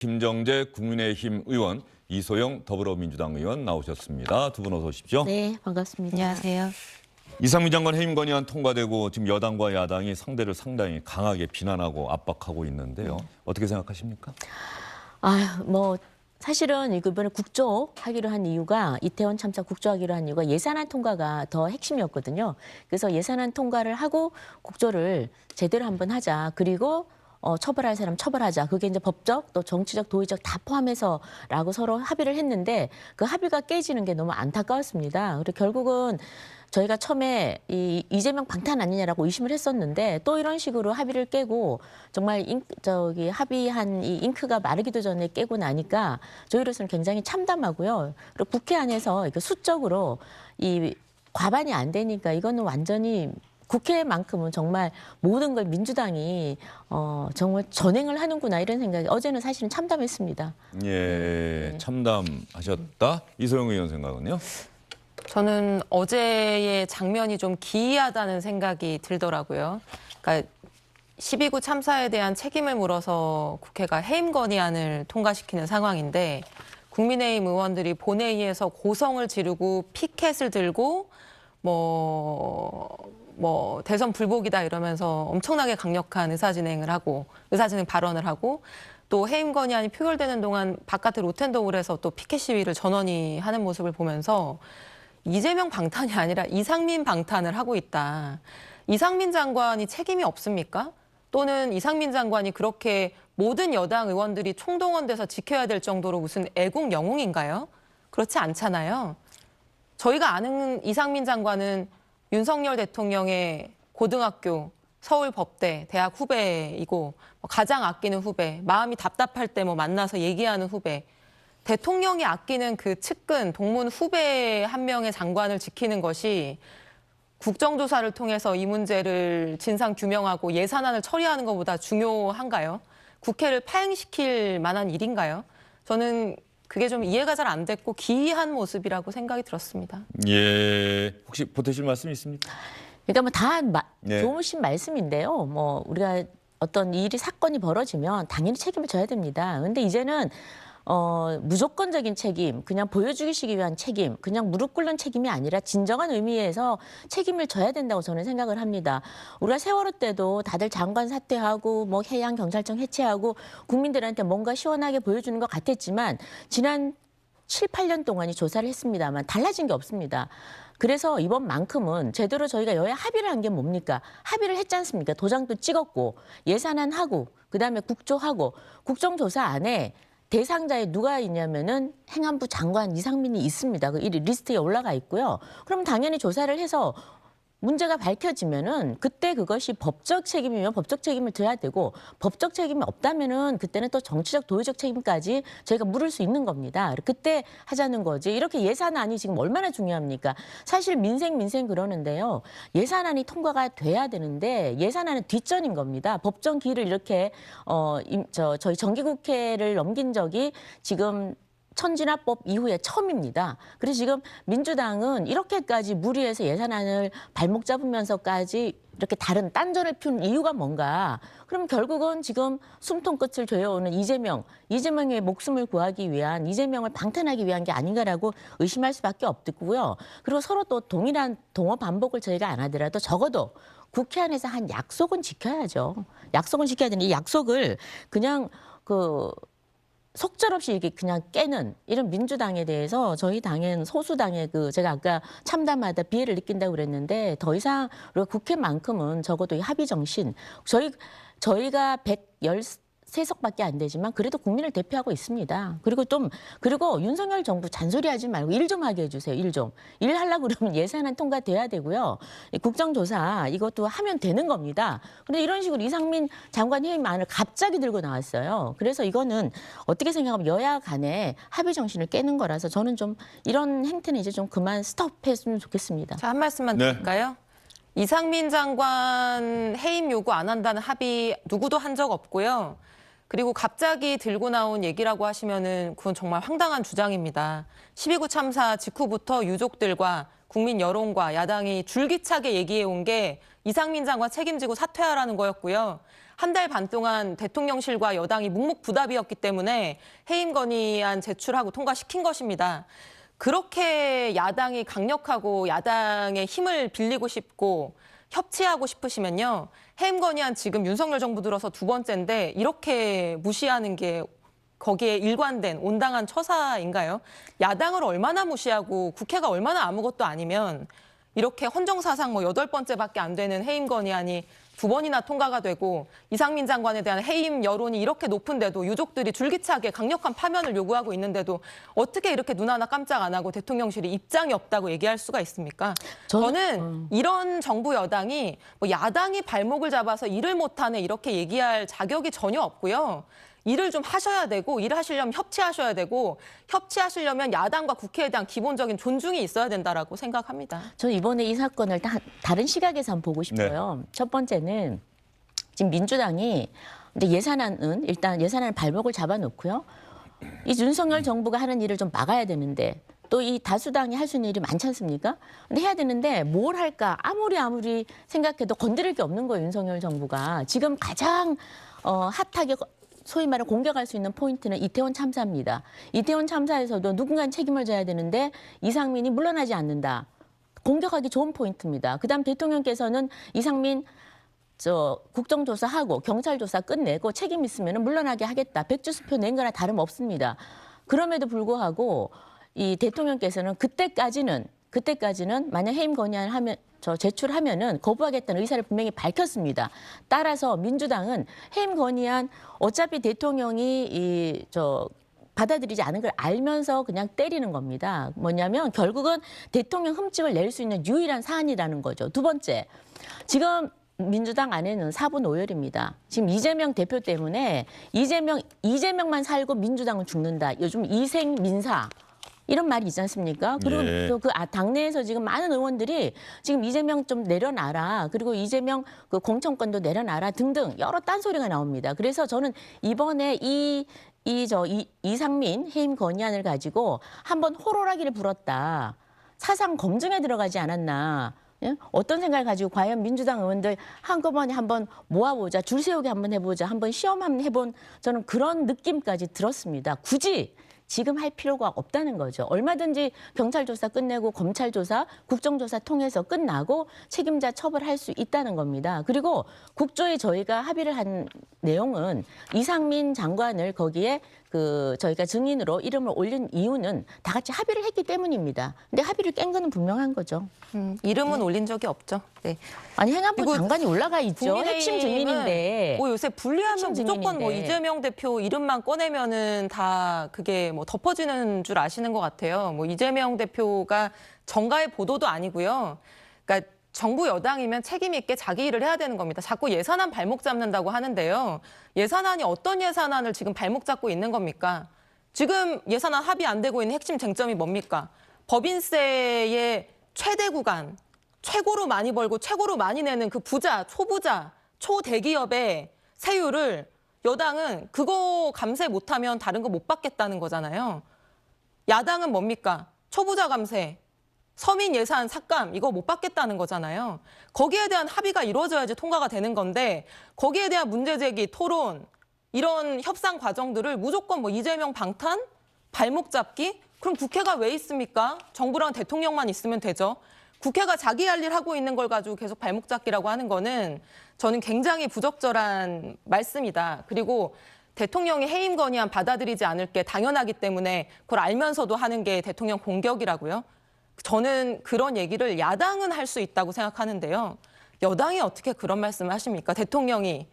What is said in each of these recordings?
김정재 국민의힘 의원, 이소영 더불어민주당 의원 나오셨습니다. 두 분 어서 오십시오. 네, 반갑습니다. 안녕하세요. 이상민 장관 해임 건의안 통과되고 지금 여당과 야당이 상대를 상당히 강하게 비난하고 압박하고 있는데요. 어떻게 생각하십니까? 사실은 이번에 국조하기로 한 이유가 이태원 참사 국조하기로 한 이유가 예산안 통과가 더 핵심이었거든요. 그래서 예산안 통과를 하고 국조를 제대로 한번 하자. 그리고 처벌할 사람 처벌하자. 그게 이제 법적 또 정치적 도의적 다 포함해서라고 서로 합의를 했는데 그 합의가 깨지는 게 너무 안타까웠습니다. 그리고 결국은 저희가 처음에 이재명 방탄 아니냐라고 의심을 했었는데 또 이런 식으로 합의를 깨고 정말 합의한 이 잉크가 마르기도 전에 깨고 나니까 저희로서는 굉장히 참담하고요. 그리고 국회 안에서 수적으로 이 과반이 안 되니까 이거는 완전히 국회만큼은 정말 모든 걸 민주당이 정말 전횡을 하는구나 이런 생각이 어제는 사실은 참담했습니다. 예, 참담하셨다. 이소영 의원 생각은요? 저는 어제의 장면이 좀 기이하다는 생각이 들더라고요. 그러니까 12구 참사에 대한 책임을 물어서 국회가 해임 건의안을 통과시키는 상황인데 국민의힘 의원들이 본회의에서 고성을 지르고 피켓을 들고 대선 불복이다 이러면서 엄청나게 강력한 의사진행 발언을 하고 또 해임 건의안이 표결되는 동안 바깥의 로텐더홀에서 또 피켓 시위를 전원이 하는 모습을 보면서 이재명 방탄이 아니라 이상민 방탄을 하고 있다. 이상민 장관이 책임이 없습니까? 또는 이상민 장관이 그렇게 모든 여당 의원들이 총동원돼서 지켜야 될 정도로 무슨 애국 영웅인가요? 그렇지 않잖아요. 저희가 아는 이상민 장관은 윤석열 대통령의 고등학교, 서울법대, 대학 후배이고 가장 아끼는 후배, 마음이 답답할 때 만나서 얘기하는 후배, 대통령이 아끼는 그 측근, 동문 후배 한 명의 장관을 지키는 것이 국정조사를 통해서 이 문제를 진상 규명하고 예산안을 처리하는 것보다 중요한가요? 국회를 파행시킬 만한 일인가요? 저는 그게 좀 이해가 잘 안 됐고 기이한 모습이라고 생각이 들었습니다. 예, 혹시 보태실 말씀 있습니까? 그러니까 다 네. 좋으신 말씀인데요. 우리가 어떤 사건이 벌어지면 당연히 책임을 져야 됩니다. 그런데 이제는 무조건적인 책임, 그냥 보여주기 위한 책임, 그냥 무릎 꿇는 책임이 아니라 진정한 의미에서 책임을 져야 된다고 저는 생각을 합니다. 우리가 세월호 때도 다들 장관 사퇴하고 해양 경찰청 해체하고 국민들한테 뭔가 시원하게 보여주는 것 같았지만 지난 7, 8년 동안이 조사를 했습니다만 달라진 게 없습니다. 그래서 이번만큼은 제대로 저희가 여야 합의를 한 게 뭡니까? 합의를 했지 않습니까? 도장도 찍었고 예산안 하고 그다음에 국조하고 국정조사 안에 대상자에 누가 있냐면은 행안부 장관 이상민이 있습니다. 그 리스트에 올라가 있고요. 그럼 당연히 조사를 해서 문제가 밝혀지면은 그때 그것이 법적 책임이면 법적 책임을 져야 되고 법적 책임이 없다면은 그때는 또 정치적 도의적 책임까지 저희가 물을 수 있는 겁니다. 그때 하자는 거지. 이렇게 예산안이 지금 얼마나 중요합니까? 사실 민생 그러는데요. 예산안이 통과가 돼야 되는데 예산안은 뒷전인 겁니다. 법정 기일을 이렇게 저희 정기국회를 넘긴 적이 지금 천진화법 이후에 처음입니다. 그래서 지금 민주당은 이렇게까지 무리해서 예산안을 발목 잡으면서까지 이렇게 다른 딴전을 피우는 이유가 뭔가? 그럼 결국은 지금 숨통 끝을 조여오는 이재명의 목숨을 구하기 위한 이재명을 방탄하기 위한 게 아닌가라고 의심할 수밖에 없고요. 그리고 서로 또 동일한 동어 반복을 저희가 안 하더라도 적어도 국회 안에서 한 약속은 지켜야죠. 약속은 지켜야 되는데 이 약속을 그냥 속절없이 이게 그냥 깨는 이런 민주당에 대해서 저희 당은 소수당의 제가 아까 참담하다 비애를 느낀다고 그랬는데 더 이상 우리가 국회만큼은 적어도 이 합의 정신 저희가 113석밖에 안 되지만 그래도 국민을 대표하고 있습니다. 그리고 윤석열 정부 잔소리하지 말고 일 좀 하게 해주세요. 일 하려고 그러면 예산안 통과돼야 되고요. 국정조사 이것도 하면 되는 겁니다. 그런데 이런 식으로 이상민 장관 해임안을 갑자기 들고 나왔어요. 그래서 이거는 어떻게 생각하면 여야 간에 합의 정신을 깨는 거라서 저는 좀 이런 행태는 이제 좀 그만 스톱했으면 좋겠습니다. 자, 한 말씀만 드릴까요? 이상민 장관 해임 요구 안 한다는 합의 누구도 한 적 없고요. 그리고 갑자기 들고 나온 얘기라고 하시면은 그건 정말 황당한 주장입니다. 12구 참사 직후부터 유족들과 국민 여론과 야당이 줄기차게 얘기해온 게 이상민 장관 책임지고 사퇴하라는 거였고요. 한 달 반 동안 대통령실과 여당이 묵묵부답이었기 때문에 해임 건의안 제출하고 통과시킨 것입니다. 그렇게 야당이 강력하고 야당의 힘을 빌리고 싶고 협치하고 싶으시면요. 해임 건의안 지금 윤석열 정부 들어서 두 번째인데 이렇게 무시하는 게 거기에 일관된 온당한 처사인가요? 야당을 얼마나 무시하고 국회가 얼마나 아무것도 아니면 이렇게 헌정사상 8번째밖에 안 되는 해임 건의안이 2번이나 통과가 되고 이상민 장관에 대한 해임 여론이 이렇게 높은데도 유족들이 줄기차게 강력한 파면을 요구하고 있는데도 어떻게 이렇게 눈 하나 깜짝 안 하고 대통령실이 입장이 없다고 얘기할 수가 있습니까? 저는 이런 정부 여당이 야당이 발목을 잡아서 일을 못하네 이렇게 얘기할 자격이 전혀 없고요. 일을 좀 하셔야 되고 일을 하시려면 협치하셔야 되고 협치하시려면 야당과 국회에 대한 기본적인 존중이 있어야 된다라고 생각합니다. 저는 이번에 이 사건을 다른 시각에서 한번 보고 싶어요. 첫 번째는 지금 민주당이 근데 예산안은 일단 예산안 발목을 잡아놓고요. 이 윤석열 정부가 하는 일을 좀 막아야 되는데 또 이 다수당이 할 수 있는 일이 많지 않습니까? 근데 해야 되는데 뭘 할까 아무리 생각해도 건드릴 게 없는 거예요. 윤석열 정부가 지금 가장 핫하게 소위 말해 공격할 수 있는 포인트는 이태원 참사입니다. 이태원 참사에서도 누군가는 책임을 져야 되는데 이상민이 물러나지 않는다. 공격하기 좋은 포인트입니다. 그다음 대통령께서는 이상민 국정조사하고 경찰조사 끝내고 책임 있으면 물러나게 하겠다. 백주수표 낸 거나 다름없습니다. 그럼에도 불구하고 이 대통령께서는 그때까지는 만약 해임 건의안을 하면 제출하면은 거부하겠다는 의사를 분명히 밝혔습니다. 따라서 민주당은 해임 건의안 어차피 대통령이 받아들이지 않은 걸 알면서 그냥 때리는 겁니다. 뭐냐면 결국은 대통령 흠집을 낼 수 있는 유일한 사안이라는 거죠. 두 번째, 지금 민주당 안에는 4분 오열입니다. 지금 이재명 대표 때문에 이재명만 살고 민주당은 죽는다. 요즘 이생민사. 이런 말이 있지 않습니까? 그리고 예. 또 당내에서 지금 많은 의원들이 지금 이재명 좀 내려놔라. 그리고 이재명 그 공천권도 내려놔라 등등 여러 딴소리가 나옵니다. 그래서 저는 이번에 이상민 해임 건의안을 가지고 한번 호로라기를 불었다. 사상 검증에 들어가지 않았나. 예? 어떤 생각을 가지고 과연 민주당 의원들 한꺼번에 한번 모아보자. 줄 세우기 한번 해보자. 한번 시험 한번 해본 저는 그런 느낌까지 들었습니다. 굳이 지금 할 필요가 없다는 거죠. 얼마든지 경찰 조사 끝내고 검찰 조사, 국정조사 통해서 끝나고 책임자 처벌할 수 있다는 겁니다. 그리고 국조에 저희가 합의를 한 내용은 이상민 장관을 거기에 저희가 증인으로 이름을 올린 이유는 다 같이 합의를 했기 때문입니다. 근데 합의를 깬 거는 분명한 거죠. 이름은 올린 적이 없죠. 네. 아니 행안부 그리고 장관이 올라가 있죠. 핵심 증인인데. 요새 분리하면 핵심 무조건 증인인데. 이재명 대표 이름만 꺼내면은 다 그게 덮어지는 줄 아시는 것 같아요. 이재명 대표가 정가의 보도도 아니고요. 그러니까 정부 여당이면 책임 있게 자기 일을 해야 되는 겁니다. 자꾸 예산안 발목 잡는다고 하는데요. 예산안이 어떤 예산안을 지금 발목 잡고 있는 겁니까? 지금 예산안 합의 안 되고 있는 핵심 쟁점이 뭡니까? 법인세의 최대 구간, 최고로 많이 벌고 최고로 많이 내는 그 부자, 초부자, 초대기업의 세율을 여당은 그거 감세 못하면 다른 거 못 받겠다는 거잖아요. 야당은 뭡니까? 초부자 감세, 서민 예산 삭감 이거 못 받겠다는 거잖아요. 거기에 대한 합의가 이루어져야지 통과가 되는 건데 거기에 대한 문제 제기, 토론 이런 협상 과정들을 무조건 이재명 방탄, 발목 잡기? 그럼 국회가 왜 있습니까? 정부랑 대통령만 있으면 되죠. 국회가 자기 할 일 하고 있는 걸 가지고 계속 발목 잡기라고 하는 거는 저는 굉장히 부적절한 말씀이다. 그리고 대통령이 해임 건의안 받아들이지 않을 게 당연하기 때문에 그걸 알면서도 하는 게 대통령 공격이라고요. 저는 그런 얘기를 야당은 할 수 있다고 생각하는데요. 여당이 어떻게 그런 말씀을 하십니까? 대통령이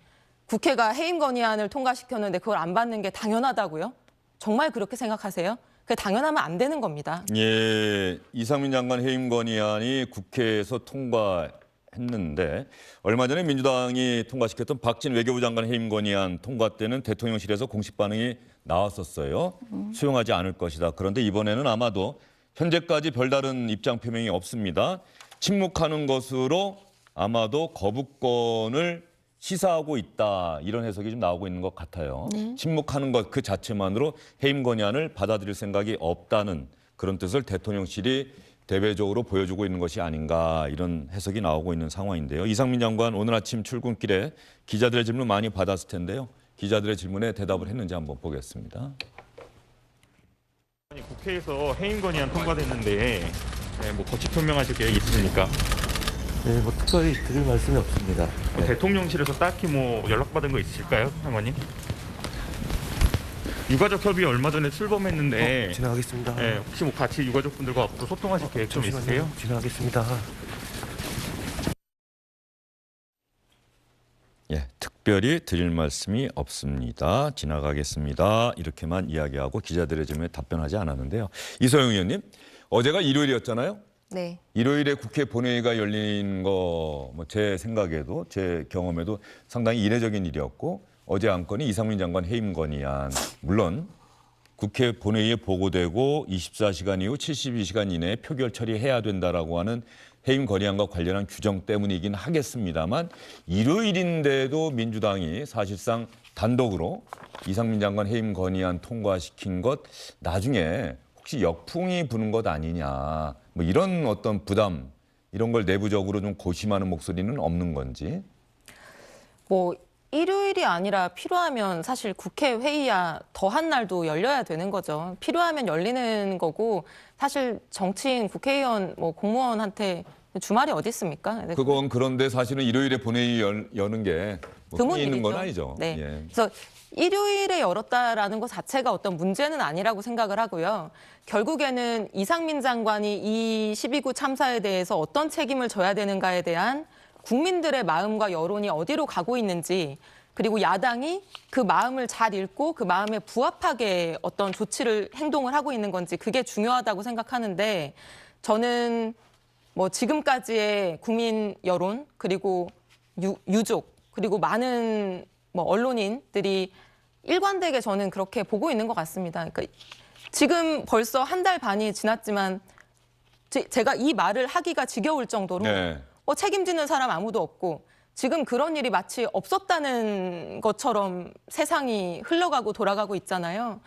국회가 해임 건의안을 통과시켰는데 그걸 안 받는 게 당연하다고요? 정말 그렇게 생각하세요? 그게 당연하면 안 되는 겁니다. 예, 이상민 장관 해임 건의안이 국회에서 통과했는데 얼마 전에 민주당이 통과시켰던 박진 외교부 장관 해임 건의안 통과 때는 대통령실에서 공식 반응이 나왔었어요. 수용하지 않을 것이다. 그런데 이번에는 아마도 현재까지 별다른 입장 표명이 없습니다. 침묵하는 것으로 아마도 거부권을 시사하고 있다. 이런 해석이 좀 나오고 있는 것 같아요. 네. 침묵하는 것 그 자체만으로 해임 건의안을 받아들일 생각이 없다는 그런 뜻을 대통령실이 대외적으로 보여주고 있는 것이 아닌가 이런 해석이 나오고 있는 상황인데요. 이상민 장관 오늘 아침 출근길에 기자들의 질문 많이 받았을 텐데요. 기자들의 질문에 대답을 했는지 한번 보겠습니다. 국회에서 해임 건의안 통과됐는데 뭐 거취 표명하실 계획 있으십니까? 네, 뭐 특별히 드릴 말씀이 없습니다. 뭐 대통령실에서 딱히 뭐 연락받은 거 있으실까요, 장관님? 유가족 협의 얼마 전에 출범했는데 지나가겠습니다. 혹시 뭐 같이 유가족분들과 앞으로 소통하실 계획 좀 있으세요? 지나가겠습니다. 예, 특별히 드릴 말씀이 없습니다. 지나가겠습니다. 이렇게만 이야기하고 기자들의 질문에 답변하지 않았는데요. 이소영 의원님, 어제가 일요일이었잖아요. 네. 일요일에 국회 본회의가 열린 거 제 생각에도 제 경험에도 상당히 이례적인 일이었고 어제 안건이 이상민 장관 해임 건의안. 물론 국회 본회의에 보고되고 24시간 이후 72시간 이내에 표결 처리해야 된다라고 하는 해임 건의안과 관련한 규정 때문이긴 하겠습니다만 일요일인데도 민주당이 사실상 단독으로 이상민 장관 해임 건의안 통과시킨 것 나중에 혹시 역풍이 부는 것 아니냐 뭐 이런 어떤 부담 이런 걸 내부적으로 좀 고심하는 목소리는 없는 건지. 뭐 일요일이 아니라 필요하면 사실 국회 회의야 더한 날도 열려야 되는 거죠. 필요하면 열리는 거고 사실 정치인, 국회의원, 뭐 공무원한테 주말이 어디 있습니까? 그건 그런데 사실은 일요일에 본회의 여는 게 뭐 드문 있는 건 일이죠. 아니죠. 네. 예. 그래서 일요일에 열었다라는 것 자체가 어떤 문제는 아니라고 생각을 하고요. 결국에는 이상민 장관이 이 12구 참사에 대해서 어떤 책임을 져야 되는가에 대한 국민들의 마음과 여론이 어디로 가고 있는지 그리고 야당이 그 마음을 잘 읽고 그 마음에 부합하게 어떤 조치를 행동을 하고 있는 건지 그게 중요하다고 생각하는데 저는 뭐 지금까지의 국민 여론 그리고 유족 그리고 많은 뭐 언론인들이 일관되게 저는 그렇게 보고 있는 것 같습니다. 그러니까 지금 벌써 한 달 반이 지났지만 제가 이 말을 하기가 지겨울 정도로 네. 책임지는 사람 아무도 없고 지금 그런 일이 마치 없었다는 것처럼 세상이 흘러가고 돌아가고 있잖아요.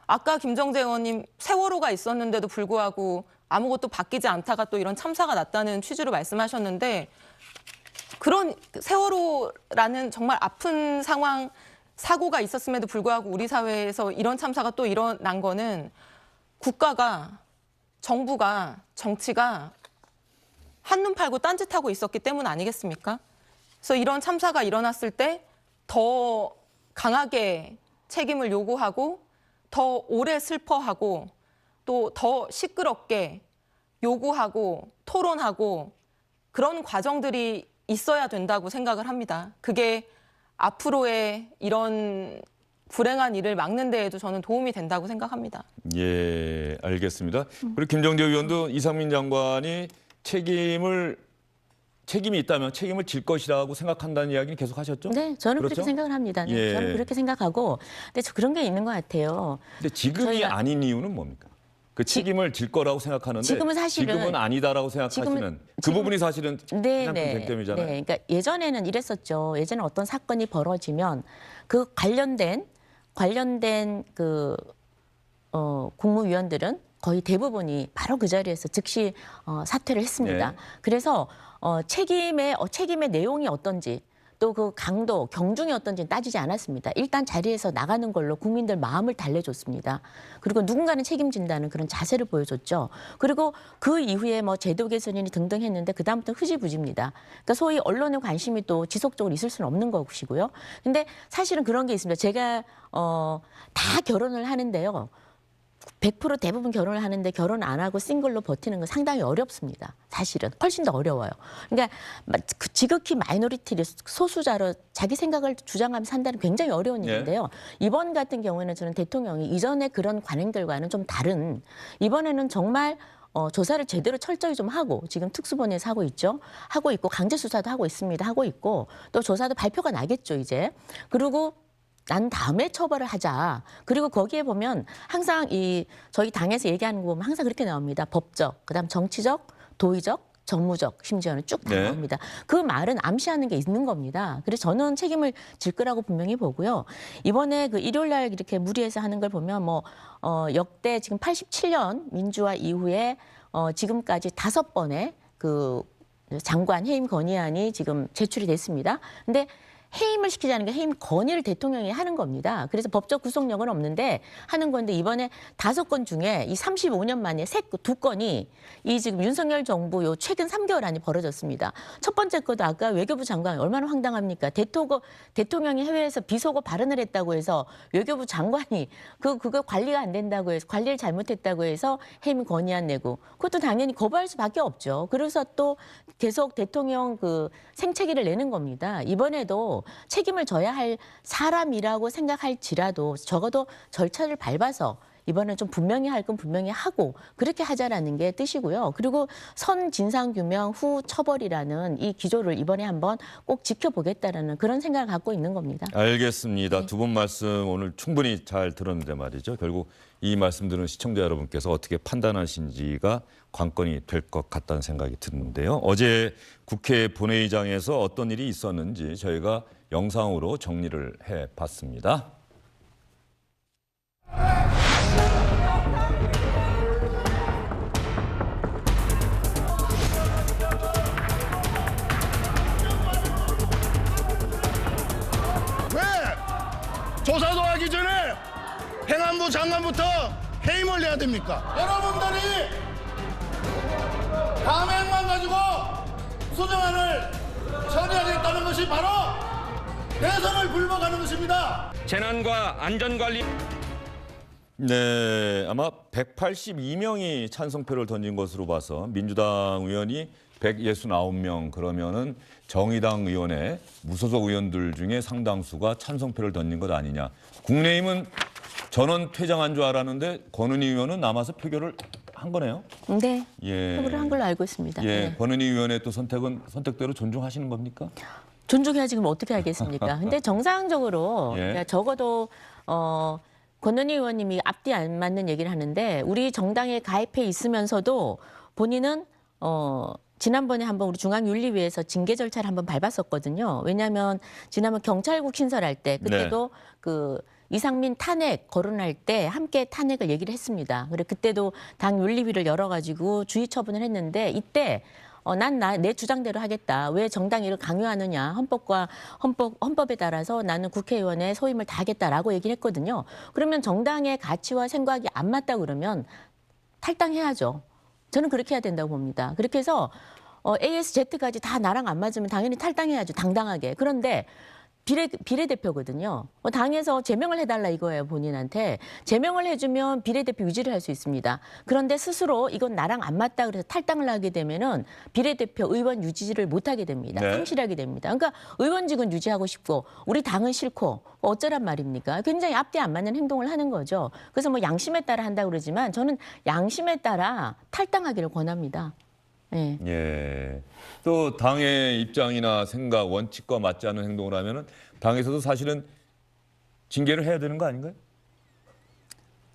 아까 김정재 의원님 세월호가 있었는데도 불구하고 아무것도 바뀌지 않다가 또 이런 참사가 났다는 취지로 말씀하셨는데 그런 세월호라는 정말 아픈 상황, 사고가 있었음에도 불구하고 우리 사회에서 이런 참사가 또 일어난 거는 국가가, 정부가, 정치가 한눈 팔고 딴짓하고 있었기 때문 아니겠습니까? 그래서 이런 참사가 일어났을 때 더 강하게 책임을 요구하고 더 오래 슬퍼하고 또 더 시끄럽게 요구하고 토론하고 그런 과정들이 있어야 된다고 생각을 합니다. 그게 앞으로의 이런 불행한 일을 막는 데에도 저는 도움이 된다고 생각합니다. 예, 알겠습니다. 그리고 김정재 의원도 이상민 장관이 책임이 있다면 책임을 질 것이라고 생각한다는 이야기는 계속 하셨죠? 네, 저는 그렇죠? 그렇게 생각을 합니다. 네, 예. 저는 그렇게 생각하고, 근데 저 그런 게 있는 것 같아요. 근데 지금이 저희가- 아닌 이유는 뭡니까? 그 책임을 질 거라고 생각하는데 지금은 사실은- 지금은 아니다라고 생각하시는 그 부분이 사실은 가장 큰 쟁점이잖아요. 네, 그러니까 예전에는 이랬었죠. 예전에 어떤 사건이 벌어지면 그 관련된 국무위원들은 거의 대부분이 바로 그 자리에서 즉시 사퇴를 했습니다. 네. 그래서 책임의 내용이 어떤지 또 그 강도, 경중이 어떤지는 따지지 않았습니다. 일단 자리에서 나가는 걸로 국민들 마음을 달래줬습니다. 그리고 누군가는 책임진다는 그런 자세를 보여줬죠. 그리고 그 이후에 뭐 제도 개선이니 등등 했는데 그다음부터 흐지부지입니다. 그러니까 소위 언론의 관심이 또 지속적으로 있을 수는 없는 것이고요. 근데 사실은 그런 게 있습니다. 제가 다 결혼을 하는데요. 100% 대부분 결혼을 하는데 결혼 안 하고 싱글로 버티는 건 상당히 어렵습니다. 사실은 훨씬 더 어려워요. 그러니까 지극히 마이너리티를 소수자로 자기 생각을 주장하면서 산다는 굉장히 어려운 일인데요. 이번 같은 경우에는 저는 대통령이 이전에 그런 관행들과는 좀 다른 이번에는 정말 조사를 제대로 철저히 좀 하고 지금 특수본에서 하고 있죠. 하고 있고 강제 수사도 하고 있습니다. 하고 있고 또 조사도 발표가 나겠죠 이제. 그리고 난 다음에 처벌을 하자. 그리고 거기에 보면 항상 저희 당에서 얘기하는 거 보면 항상 그렇게 나옵니다. 법적, 그다음 정치적, 도의적, 정무적 심지어는 쭉 다 네. 나옵니다. 그 말은 암시하는 게 있는 겁니다. 그래서 저는 책임을 질 거라고 분명히 보고요. 이번에 그 일요일 날 이렇게 무리해서 하는 걸 보면 역대 지금 87년 민주화 이후에 지금까지 5번의 그 장관 해임 건의안이 지금 제출이 됐습니다. 근데 해임을 시키자는 게 해임 건의를 대통령이 하는 겁니다. 그래서 법적 구속력은 없는데 하는 건데 이번에 5건 중에 이 35년 만에 2건이 이 지금 윤석열 정부 요 최근 3개월 안에 벌어졌습니다. 첫 번째 것도 아까 외교부 장관 얼마나 황당합니까? 대통령이 해외에서 비속어 발언을 했다고 해서 외교부 장관이 그거 관리가 안 된다고 해서 관리를 잘못했다고 해서 해임 건의안 내고 그것도 당연히 거부할 수밖에 없죠. 그래서 또 계속 대통령 그 생채기를 내는 겁니다. 이번에도 책임을 져야 할 사람이라고 생각할지라도 적어도 절차를 밟아서 이번에 좀 분명히 할 건 분명히 하고 그렇게 하자라는 게 뜻이고요. 그리고 선 진상규명 후 처벌이라는 이 기조를 이번에 한번 꼭 지켜보겠다라는 그런 생각을 갖고 있는 겁니다. 알겠습니다. 네. 두 분 말씀 오늘 충분히 잘 들었는데 말이죠. 결국 이 말씀들은 시청자 여러분께서 어떻게 판단하신지가 관건이 될 것 같다는 생각이 드는데요. 어제 국회 본회의장에서 어떤 일이 있었는지 저희가 영상으로 정리를 해봤습니다. 왜 조사도 하기 전에 행안부 장관부터 해임을 내야 됩니까? 여러분들이 감행만 가지고 수정안을 처리하겠다는 것이 바로 대선을 굴복하는 것입니다. 재난과 안전관리 네, 아마 182명이 찬성표를 던진 것으로 봐서 민주당 의원이 169명 그러면은 정의당 의원의 무소속 의원들 중에 상당수가 찬성표를 던진 것 아니냐. 국민의힘은 전원 퇴장한 줄 알았는데 권은희 의원은 남아서 표결을 한 거네요. 네, 예. 표결을 한 걸로 알고 있습니다. 예, 네. 권은희 의원의 또 선택대로 존중하시는 겁니까? 존중해야 지금 어떻게 하겠습니까? 근데 정상적으로 예. 적어도 권은희 의원님이 앞뒤 안 맞는 얘기를 하는데 우리 정당에 가입해 있으면서도 본인은 지난번에 한번 우리 중앙윤리위에서 징계 절차를 한번 밟았었거든요. 왜냐하면 지난번 경찰국 신설할 때 그때도 그 이상민 탄핵 거론할 때 함께 탄핵을 얘기를 했습니다. 그래 그때도 당 윤리위를 열어가지고 주의 처분을 했는데 이때 난 내 주장대로 하겠다. 왜 정당 일을 강요하느냐. 헌법에 따라서 나는 국회의원의 소임을 다하겠다라고 얘기를 했거든요. 그러면 정당의 가치와 생각이 안 맞다 그러면 탈당해야죠. 저는 그렇게 해야 된다고 봅니다. 그렇게 해서 ASZ까지 다 나랑 안 맞으면 당연히 탈당해야죠. 당당하게. 그런데 비례대표거든요. 당에서 제명을 해달라 이거예요, 본인한테. 제명을 해주면 비례대표 유지를 할 수 있습니다. 그런데 스스로 이건 나랑 안 맞다 그래서 탈당을 하게 되면은 비례대표 의원 유지를 못하게 됩니다. 네. 상실하게 됩니다. 그러니까 의원직은 유지하고 싶고 우리 당은 싫고 어쩌란 말입니까? 굉장히 앞뒤 안 맞는 행동을 하는 거죠. 그래서 뭐 양심에 따라 한다고 그러지만 저는 양심에 따라 탈당하기를 권합니다. 네. 예. 또 당의 입장이나 생각, 원칙과 맞지 않는 행동을 하면은 당에서도 사실은 징계를 해야 되는 거 아닌가요?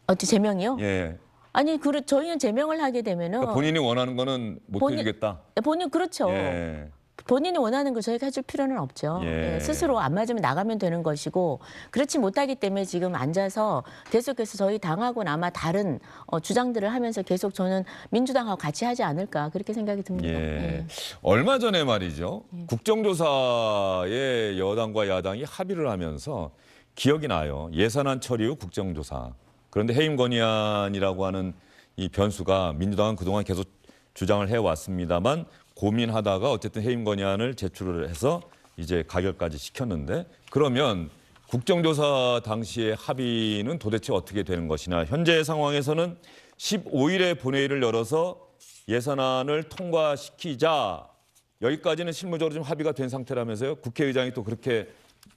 어찌 제명이요? 예. 아니, 저희는 제명을 하게 되면은 그러니까 본인이 원하는 거는 못 본인- 해주겠다. 본인 그렇죠. 예. 본인이 원하는 걸 저희가 해줄 필요는 없죠. 예. 예, 스스로 안 맞으면 나가면 되는 것이고 그렇지 못하기 때문에 지금 앉아서 계속해서 저희 당하고는 아마 다른 주장들을 하면서 계속 저는 민주당하고 같이 하지 않을까 그렇게 생각이 듭니다. 예. 예. 얼마 전에 말이죠. 국정조사에 여당과 야당이 합의를 하면서 기억이 나요. 예산안 처리 후 국정조사. 그런데 해임 건의안이라고 하는 이 변수가 민주당은 그동안 계속 주장을 해왔습니다만 고민하다가 어쨌든 해임 건의안을 제출을 해서 이제 가결까지 시켰는데 그러면 국정조사 당시의 합의는 도대체 어떻게 되는 것이냐. 현재 상황에서는 15일에 본회의를 열어서 예산안을 통과시키자. 여기까지는 실무적으로 좀 합의가 된 상태라면서요. 국회의장이 또 그렇게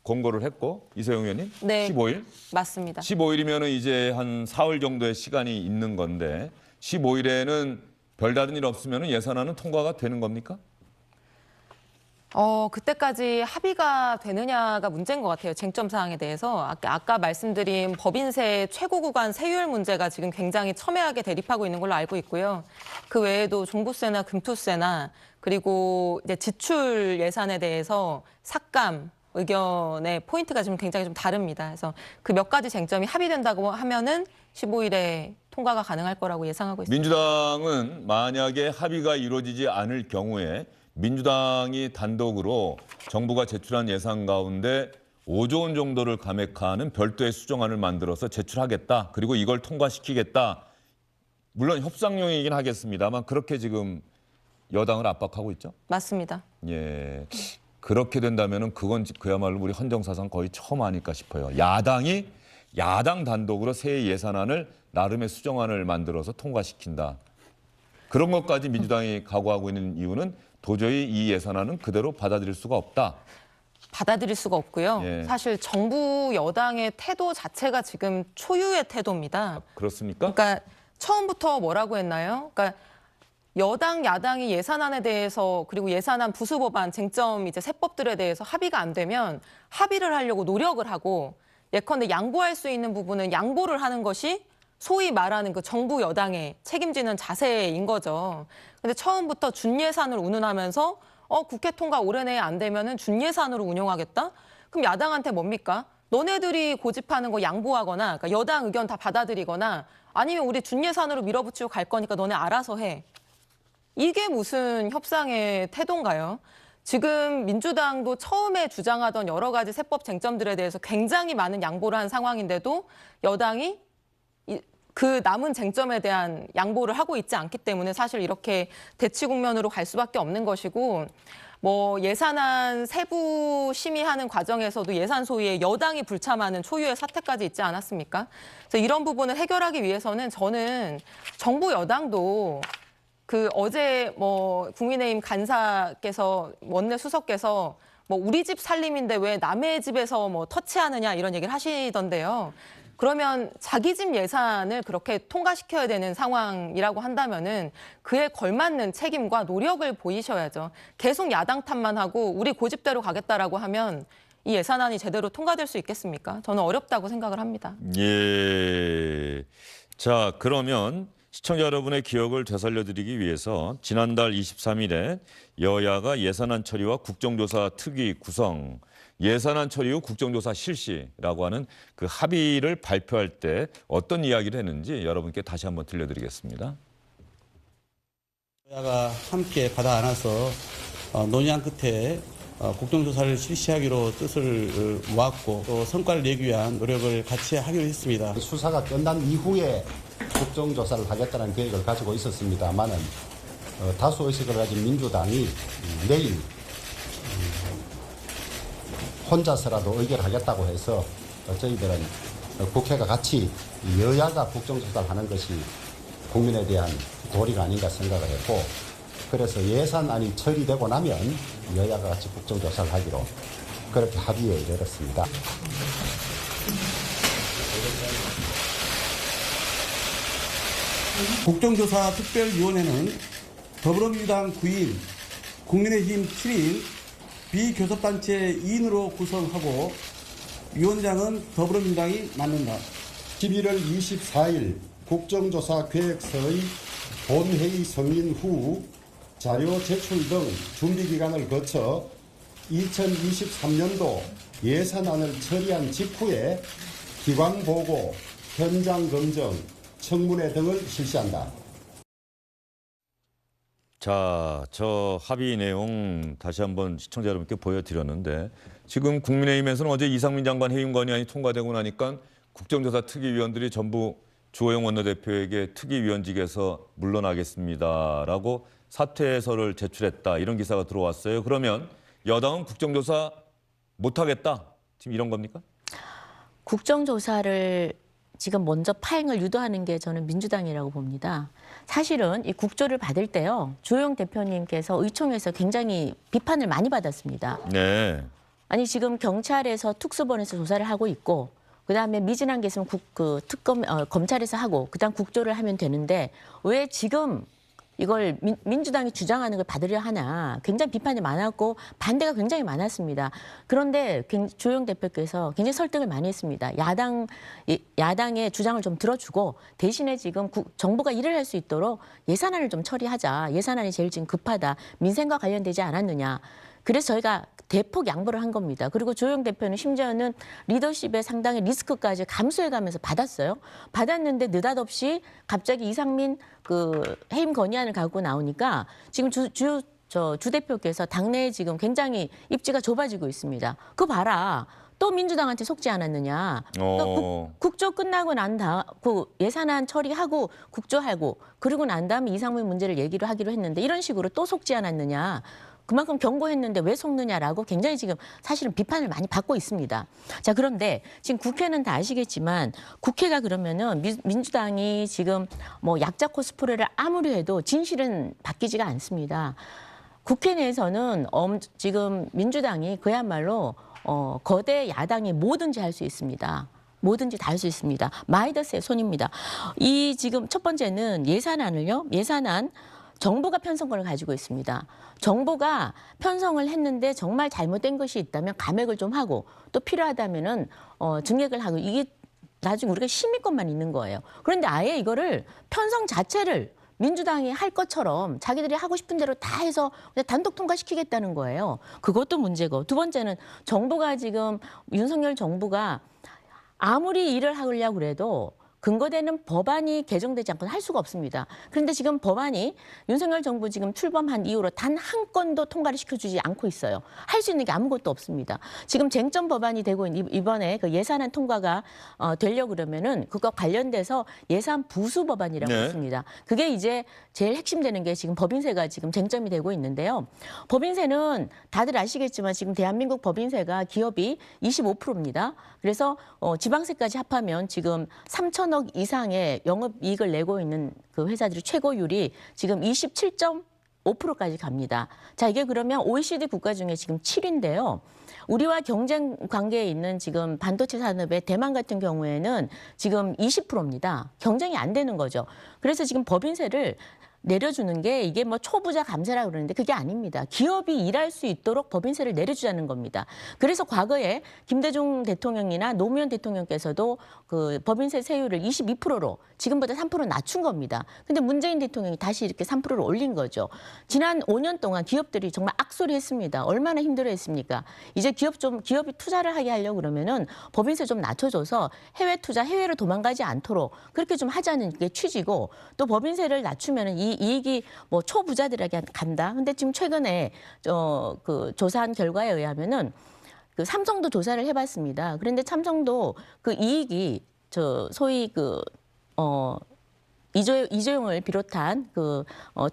권고를 했고 이세영 의원님 네. 15일? 맞습니다. 15일이면 이제 한 사흘 정도의 시간이 있는 건데 15일에는 별다른 일 없으면 예산안은 통과가 되는 겁니까? 그때까지 합의가 되느냐가 문제인 것 같아요. 쟁점 사항에 대해서. 아까 말씀드린 법인세 최고 구간 세율 문제가 지금 굉장히 첨예하게 대립하고 있는 걸로 알고 있고요. 그 외에도 종부세나 금투세나 그리고 이제 지출 예산에 대해서 삭감 의견의 포인트가 지금 굉장히 좀 다릅니다. 그래서 그 몇 가지 쟁점이 합의된다고 하면은 15일에 통과가 가능할 거라고 예상하고 있습니다. 민주당은 만약에 합의가 이루어지지 않을 경우에 민주당이 단독으로 정부가 제출한 예산 가운데 5조 원 정도를 감액하는 별도의 수정안을 만들어서 제출하겠다. 그리고 이걸 통과시키겠다. 물론 협상용이긴 하겠습니다만 그렇게 지금 여당을 압박하고 있죠. 맞습니다. 예, 그렇게 된다면은 그건 그야말로 우리 헌정사상 거의 처음 아닐까 싶어요. 야당이 야당 단독으로 새 예산안을 나름의 수정안을 만들어서 통과시킨다. 그런 것까지 민주당이 각오하고 있는 이유는 도저히 이 예산안은 그대로 받아들일 수가 없다. 받아들일 수가 없고요. 예. 사실 정부 여당의 태도 자체가 지금 초유의 태도입니다. 그렇습니까? 그러니까 처음부터 뭐라고 했나요? 그러니까 여당, 야당이 예산안에 대해서 그리고 예산안 부수법안 쟁점 이제 세법들에 대해서 합의가 안 되면 합의를 하려고 노력을 하고 예컨대 양보할 수 있는 부분은 양보를 하는 것이 소위 말하는 그 정부 여당의 책임지는 자세인 거죠. 근데 처음부터 준예산을 운운하면서 국회 통과 올해 내에 안 되면은 준예산으로 운용하겠다? 그럼 야당한테 뭡니까? 너네들이 고집하는 거 양보하거나 그러니까 여당 의견 다 받아들이거나 아니면 우리 준예산으로 밀어붙이고 갈 거니까 너네 알아서 해. 이게 무슨 협상의 태도인가요? 지금 민주당도 처음에 주장하던 여러 가지 세법 쟁점들에 대해서 굉장히 많은 양보를 한 상황인데도 여당이 그 남은 쟁점에 대한 양보를 하고 있지 않기 때문에 사실 이렇게 대치 국면으로 갈 수밖에 없는 것이고 뭐 예산안 세부 심의하는 과정에서도 예산 소위에 여당이 불참하는 초유의 사태까지 있지 않았습니까? 그래서 이런 부분을 해결하기 위해서는 저는 정부 여당도 그 어제 뭐 국민의힘 간사께서 원내 수석께서 뭐 우리 집 살림인데 왜 남의 집에서 뭐 터치하느냐 이런 얘기를 하시던데요. 그러면 자기 집 예산을 그렇게 통과시켜야 되는 상황이라고 한다면은 그에 걸맞는 책임과 노력을 보이셔야죠. 계속 야당 탓만 하고 우리 고집대로 가겠다라고 하면 이 예산안이 제대로 통과될 수 있겠습니까? 저는 어렵다고 생각을 합니다. 예. 자, 그러면 시청자 여러분의 기억을 되살려드리기 위해서 지난달 23일에 여야가 예산안 처리와 국정조사 특위 구성, 예산안 처리 후 국정조사 실시라고 하는 그 합의를 발표할 때 어떤 이야기를 했는지 여러분께 다시 한번 들려드리겠습니다. 여야가 함께 받아 안아서 논의한 끝에 국정조사를 실시하기로 뜻을 모았고 또 성과를 내기 위한 노력을 같이 하기로 했습니다. 수사가 끝난 이후에 국정조사를 하겠다는 계획을 가지고 있었습니다만은 다수 의석을 가진 민주당이 내일 혼자서라도 의결하겠다고 해서 저희들은 국회가 같이 여야가 국정조사를 하는 것이 국민에 대한 도리가 아닌가 생각을 했고 그래서 예산안이 처리되고 나면 여야가 같이 국정조사를 하기로 그렇게 합의에 이르렀습니다. 국정조사 특별위원회는 더불어민주당 9인, 국민의힘 7인, 비교섭단체 2인으로 구성하고 위원장은 더불어민주당이 맡는다. 11월 24일 국정조사 계획서의 본회의 승인 후 자료 제출 등 준비기간을 거쳐 2023년도 예산안을 처리한 직후에 기관보고, 현장검증, 청문회 등을 실시한다. 자, 저 합의 내용 다시 한번 시청자 여러분께 보여드렸는데 지금 국민의힘에서는 어제 이상민 장관 해임 건의안이 통과되고 나니까 국정조사 특위위원들이 전부 주호영 원내대표에게 특위위원직에서 물러나겠습니다라고 사퇴서를 제출했다. 이런 기사가 들어왔어요. 그러면 여당은 국정조사 못하겠다. 지금 이런 겁니까? 국정조사를 지금 먼저 파행을 유도하는 게 저는 민주당이라고 봅니다. 사실은 이 국조를 받을 때요. 주호영 대표님께서 의총에서 굉장히 비판을 많이 받았습니다. 네. 아니 지금 경찰에서 특수본에서 조사를 하고 있고 그다음에 미진한 게 있으면 검찰에서 하고 그다음 국조를 하면 되는데 왜 지금 이걸 민주당이 주장하는 걸 받으려 하나 굉장히 비판이 많았고 반대가 굉장히 많았습니다. 그런데 주호영 대표께서 굉장히 설득을 많이 했습니다. 야당의 주장을 좀 들어주고 대신에 지금 정부가 일을 할 수 있도록 예산안을 좀 처리하자. 예산안이 제일 지금 급하다. 민생과 관련되지 않았느냐. 그래서 저희가 대폭 양보를 한 겁니다. 그리고 주호영 대표는 심지어는 리더십에 상당히 리스크까지 감수해가면서 받았어요. 받았는데 느닷없이 갑자기 이상민 그 해임 건의안을 갖고 나오니까 지금 주 대표께서 당내에 지금 굉장히 입지가 좁아지고 있습니다. 그거 봐라. 또 민주당한테 속지 않았느냐. 그러니까 국조 끝나고 난 다음 그 예산안 처리하고 국조하고 그리고 난 다음에 이상민 문제를 얘기를 하기로 했는데 이런 식으로 또 속지 않았느냐. 그만큼 경고했는데 왜 속느냐라고 굉장히 지금 사실은 비판을 많이 받고 있습니다. 자, 그런데 지금 국회는 다 아시겠지만 국회가 그러면은 민주당이 지금 뭐 약자 코스프레를 아무리 해도 진실은 바뀌지가 않습니다. 국회 내에서는 지금 민주당이 그야말로 거대 야당이 뭐든지 할 수 있습니다. 뭐든지 다 할 수 있습니다. 마이더스의 손입니다. 이 지금 첫 번째는 예산안 정부가 편성권을 가지고 있습니다. 정부가 편성을 했는데 정말 잘못된 것이 있다면 감액을 좀 하고 또 필요하다면은 증액을 하고 이게 나중에 우리가 심의권만 있는 거예요. 그런데 아예 이거를 편성 자체를 민주당이 할 것처럼 자기들이 하고 싶은 대로 다 해서 그냥 단독 통과시키겠다는 거예요. 그것도 문제고. 두 번째는 정부가 지금 윤석열 정부가 아무리 일을 하려고 그래도 근거되는 법안이 개정되지 않고는 할 수가 없습니다. 그런데 지금 법안이 윤석열 정부 지금 출범한 이후로 단 한 건도 통과를 시켜주지 않고 있어요. 할 수 있는 게 아무것도 없습니다. 지금 쟁점 법안이 되고 이번에 그 예산안 통과가 되려고 그러면은 그거 관련돼서 예산 부수 법안이라고 있습니다. 그게 이제 제일 핵심되는 게 지금 법인세가 지금 쟁점이 되고 있는데요. 법인세는 다들 아시겠지만 지금 대한민국 법인세가 기업이 25%입니다. 그래서 지방세까지 합하면 지금 3천억 이상의 영업이익을 내고 있는 그 회사들이 최고율이 지금 27.5%까지 갑니다. 자, 이게 그러면 OECD 국가 중에 지금 7위인데요. 우리와 경쟁 관계에 있는 지금 반도체 산업의 대만 같은 경우에는 지금 20%입니다. 경쟁이 안 되는 거죠. 그래서 지금 법인세를 내려주는 게 이게 뭐 초부자 감세라 그러는데 그게 아닙니다. 기업이 일할 수 있도록 법인세를 내려주자는 겁니다. 그래서 과거에 김대중 대통령이나 노무현 대통령께서도 그 법인세 세율을 22%로 지금보다 3% 낮춘 겁니다. 근데 문재인 대통령이 다시 이렇게 3%를 올린 거죠. 지난 5년 동안 기업들이 정말 악소리 했습니다. 얼마나 힘들어했습니까? 이제 기업이 투자를 하게 하려고 그러면은 법인세 좀 낮춰줘서 해외 투자, 해외로 도망가지 않도록 그렇게 좀 하자는 게 취지고 또 법인세를 낮추면은 이 이익이 뭐 초부자들에게 간다. 근데 지금 최근에 그 조사한 결과에 의하면은 그 삼성도 조사를 해봤습니다. 그런데 삼성도 그 이익이 소위 이재용을 비롯한 그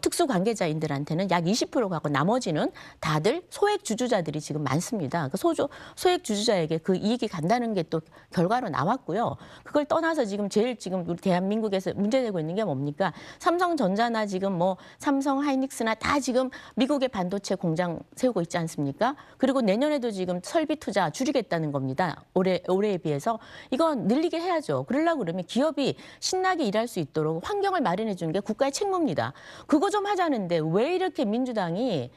특수 관계자인들한테는 약 20% 가고 나머지는 다들 소액 주주자들이 지금 많습니다. 그 소액 주주자에게 그 이익이 간다는 게 또 결과로 나왔고요. 그걸 떠나서 지금 우리 대한민국에서 문제되고 있는 게 뭡니까? 삼성전자나 지금 뭐 삼성 하이닉스나 다 지금 미국의 반도체 공장 세우고 있지 않습니까? 그리고 내년에도 지금 설비 투자 줄이겠다는 겁니다. 올해에 비해서 이건 늘리게 해야죠. 그러려고 그러면 기업이 신나게 일할 수 있도록 환경을 마련해 주는 게 국가의 책무입니다. 그거 좀 하자는데 왜 이렇게 민주당이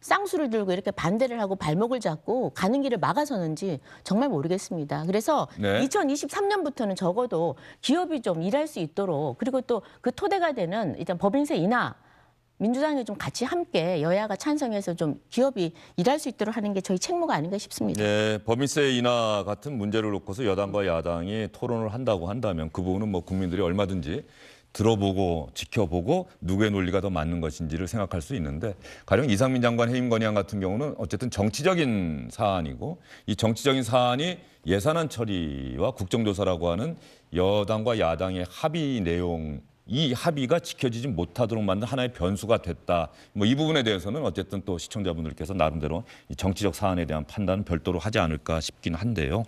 쌍수를 들고 이렇게 반대를 하고 발목을 잡고 가는 길을 막아서는지 정말 모르겠습니다. 그래서 2023년부터는 적어도 기업이 좀 일할 수 있도록 그리고 또 그 토대가 되는 일단 법인세 인하 민주당이 좀 같이 함께 여야가 찬성해서 좀 기업이 일할 수 있도록 하는 게 저희 책무가 아닌가 싶습니다. 네, 법인세 인하 같은 문제를 놓고서 여당과 야당이 토론을 한다고 한다면 그 부분은 뭐 국민들이 얼마든지 들어보고 지켜보고 누구의 논리가 더 맞는 것인지를 생각할 수 있는데 가령 이상민 장관 해임 건의안 같은 경우는 어쨌든 정치적인 사안이고 이 정치적인 사안이 예산안 처리와 국정조사라고 하는 여당과 야당의 합의 내용 이 합의가 지켜지지 못하도록 만든 하나의 변수가 됐다. 뭐 이 부분에 대해서는 어쨌든 또 시청자분들께서 나름대로 이 정치적 사안에 대한 판단은 별도로 하지 않을까 싶긴 한데요.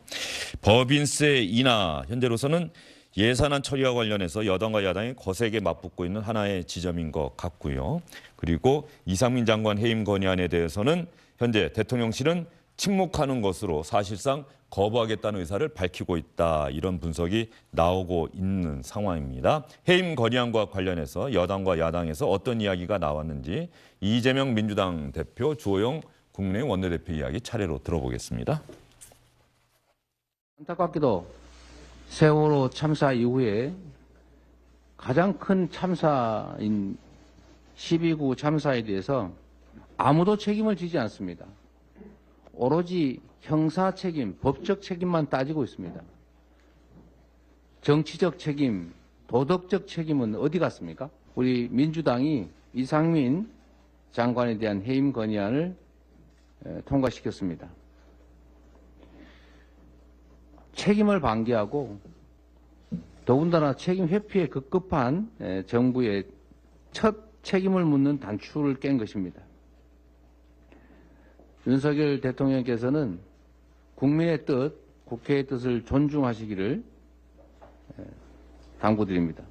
법인세 인하 현재로서는 예산안 처리와 관련해서 여당과 야당이 거세게 맞붙고 있는 하나의 지점인 것 같고요. 그리고 이상민 장관 해임 건의안에 대해서는 현재 대통령실은 침묵하는 것으로 사실상 거부하겠다는 의사를 밝히고 있다. 이런 분석이 나오고 있는 상황입니다. 해임 건의안과 관련해서 여당과 야당에서 어떤 이야기가 나왔는지 이재명 민주당 대표, 주호영 국민의힘 원내대표 이야기 차례로 들어보겠습니다. 안타깝게도 세월호 참사 이후에 가장 큰 참사인 12구 참사에 대해서 아무도 책임을 지지 않습니다. 오로지 형사 책임, 법적 책임만 따지고 있습니다. 정치적 책임, 도덕적 책임은 어디 갔습니까? 우리 민주당이 이상민 장관에 대한 해임 건의안을 통과시켰습니다. 책임을 방기하고 더군다나 책임 회피에 급급한 정부의 첫 책임을 묻는 단추를 깬 것입니다. 윤석열 대통령께서는 국민의 뜻, 국회의 뜻을 존중하시기를 당부드립니다.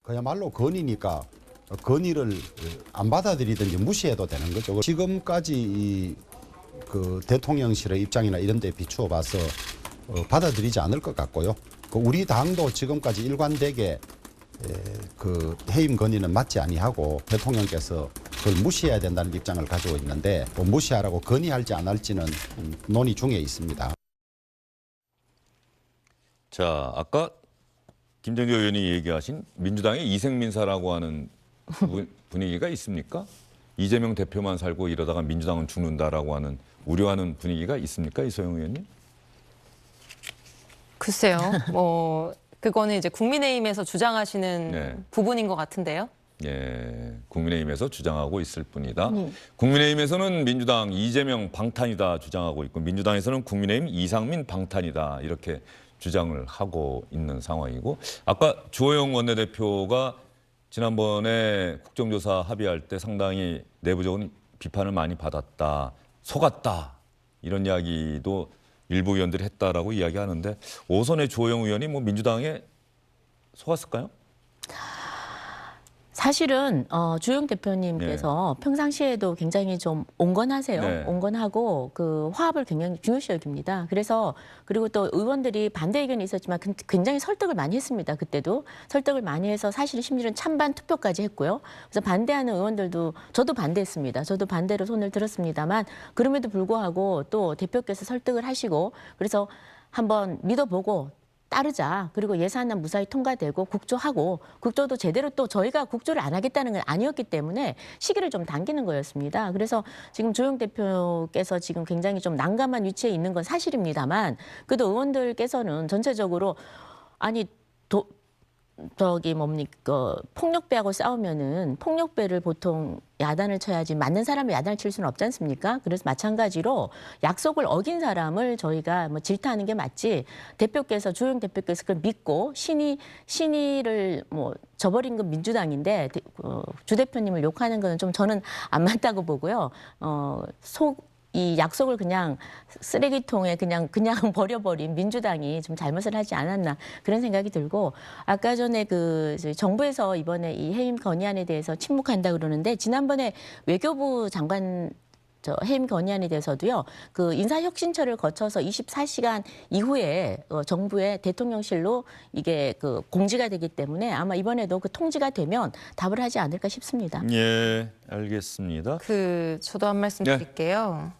그야말로 건의니까 건의를 안 받아들이든지 무시해도 되는 거죠. 지금까지 그 대통령실의 입장이나 이런 데 비추어 봐서 받아들이지 않을 것 같고요. 우리 당도 지금까지 일관되게 그 해임 건의는 맞지 아니하고 대통령께서 그걸 무시해야 된다는 입장을 가지고 있는데 뭐 무시하라고 건의할지 안 할지는 논의 중에 있습니다. 자, 아까 김정재 의원이 얘기하신 민주당의 이생민사라고 하는 분위기가 있습니까? 이재명 대표만 살고 이러다가 민주당은 죽는다라고 하는 우려하는 분위기가 있습니까, 이소영 의원님? 글쎄요. 그거는 이제 국민의힘에서 주장하시는 네. 부분인 것 같은데요. 예, 국민의힘에서 주장하고 있을 뿐이다. 국민의힘에서는 민주당 이재명 방탄이다 주장하고 있고 민주당에서는 국민의힘 이상민 방탄이다 이렇게 주장을 하고 있는 상황이고 아까 주호영 원내대표가 지난번에 국정조사 합의할 때 상당히 내부적인 비판을 많이 받았다, 속았다 이런 이야기도 일부 의원들이 했다라고 이야기하는데 오선의 주호영 의원이 뭐 민주당에 속았을까요? 사실은 주호영 대표님께서 평상시에도 굉장히 좀 온건하세요. 네. 온건하고 그 화합을 굉장히 중요시 여깁니다. 그래서 그리고 또 의원들이 반대 의견이 있었지만 굉장히 설득을 많이 했습니다. 그때도 설득을 많이 해서 사실은 심지어는 찬반 투표까지 했고요. 그래서 반대하는 의원들도 저도 반대했습니다. 저도 반대로 손을 들었습니다만 그럼에도 불구하고 또 대표께서 설득을 하시고 그래서 한번 믿어보고 따르자. 그리고 예산안 무사히 통과되고 국조하고 국조도 제대로 또 저희가 국조를 안 하겠다는 건 아니었기 때문에 시기를 좀 당기는 거였습니다. 그래서 지금 주호영 대표께서 지금 굉장히 좀 난감한 위치에 있는 건 사실입니다만 그래도 의원들께서는 전체적으로 아니 폭력배하고 싸우면은 폭력배를 보통 야단을 쳐야지 맞는 사람을 야단을 칠 수는 없지 않습니까? 그래서 마찬가지로 약속을 어긴 사람을 저희가 뭐 질타하는 게 맞지 대표께서 주호영 대표께서 그걸 믿고 신의를 뭐 저버린 건 민주당인데 주 대표님을 욕하는 거는 좀 저는 안 맞다고 보고요. 이 약속을 그냥 쓰레기통에 그냥 버려버린 민주당이 좀 잘못을 하지 않았나 그런 생각이 들고 아까 전에 그 정부에서 이번에 이 해임 건의안에 대해서 침묵한다 그러는데 지난번에 외교부 장관 해임 건의안에 대해서도요. 그 인사혁신처를 거쳐서 24시간 이후에 정부의 대통령실로 이게 그 공지가 되기 때문에 아마 이번에도 그 통지가 되면 답을 하지 않을까 싶습니다. 예, 알겠습니다. 저도 한 말씀 네. 드릴게요.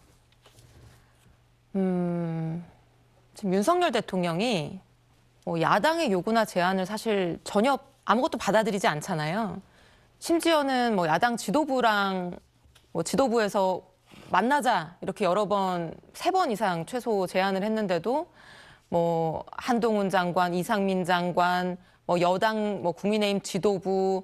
지금 윤석열 대통령이 야당의 요구나 제안을 사실 전혀 아무것도 받아들이지 않잖아요. 심지어는 야당 지도부랑 지도부에서 만나자 이렇게 여러 번, 3번 이상 최소 제안을 했는데도 한동훈 장관, 이상민 장관, 여당 국민의힘 지도부,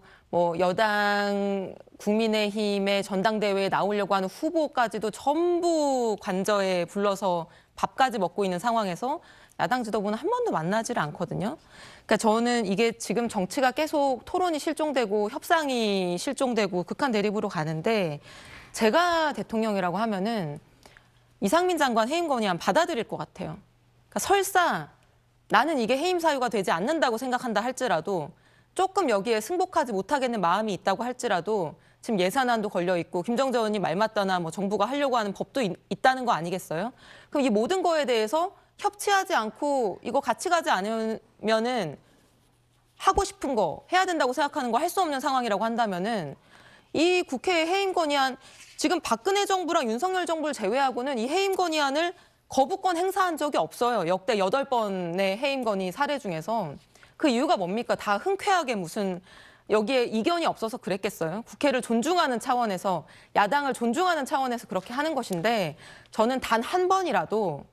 여당 국민의힘의 전당대회에 나오려고 하는 후보까지도 전부 관저에 불러서 밥까지 먹고 있는 상황에서 야당 지도부는 한 번도 만나지를 않거든요. 그러니까 저는 이게 지금 정치가 계속 토론이 실종되고 협상이 실종되고 극한 대립으로 가는데 제가 대통령이라고 하면은 이상민 장관 해임 건의안 받아들일 것 같아요. 그러니까 설사 나는 이게 해임 사유가 되지 않는다고 생각한다 할지라도 조금 여기에 승복하지 못하겠는 마음이 있다고 할지라도 지금 예산안도 걸려 있고 김정재 의원님 말 맞다나 뭐 정부가 하려고 하는 법도 있다는 거 아니겠어요? 그럼 이 모든 거에 대해서 협치하지 않고 이거 같이 가지 않으면은 하고 싶은 거 해야 된다고 생각하는 거 할 수 없는 상황이라고 한다면은 이 국회 해임 건의안 지금 박근혜 정부랑 윤석열 정부를 제외하고는 이 해임 건의안을 거부권 행사한 적이 없어요. 역대 8번의 해임 건의 사례 중에서. 그 이유가 뭡니까? 다 흔쾌하게 무슨 여기에 이견이 없어서 그랬겠어요? 국회를 존중하는 차원에서 야당을 존중하는 차원에서 그렇게 하는 것인데 저는 단 한 번이라도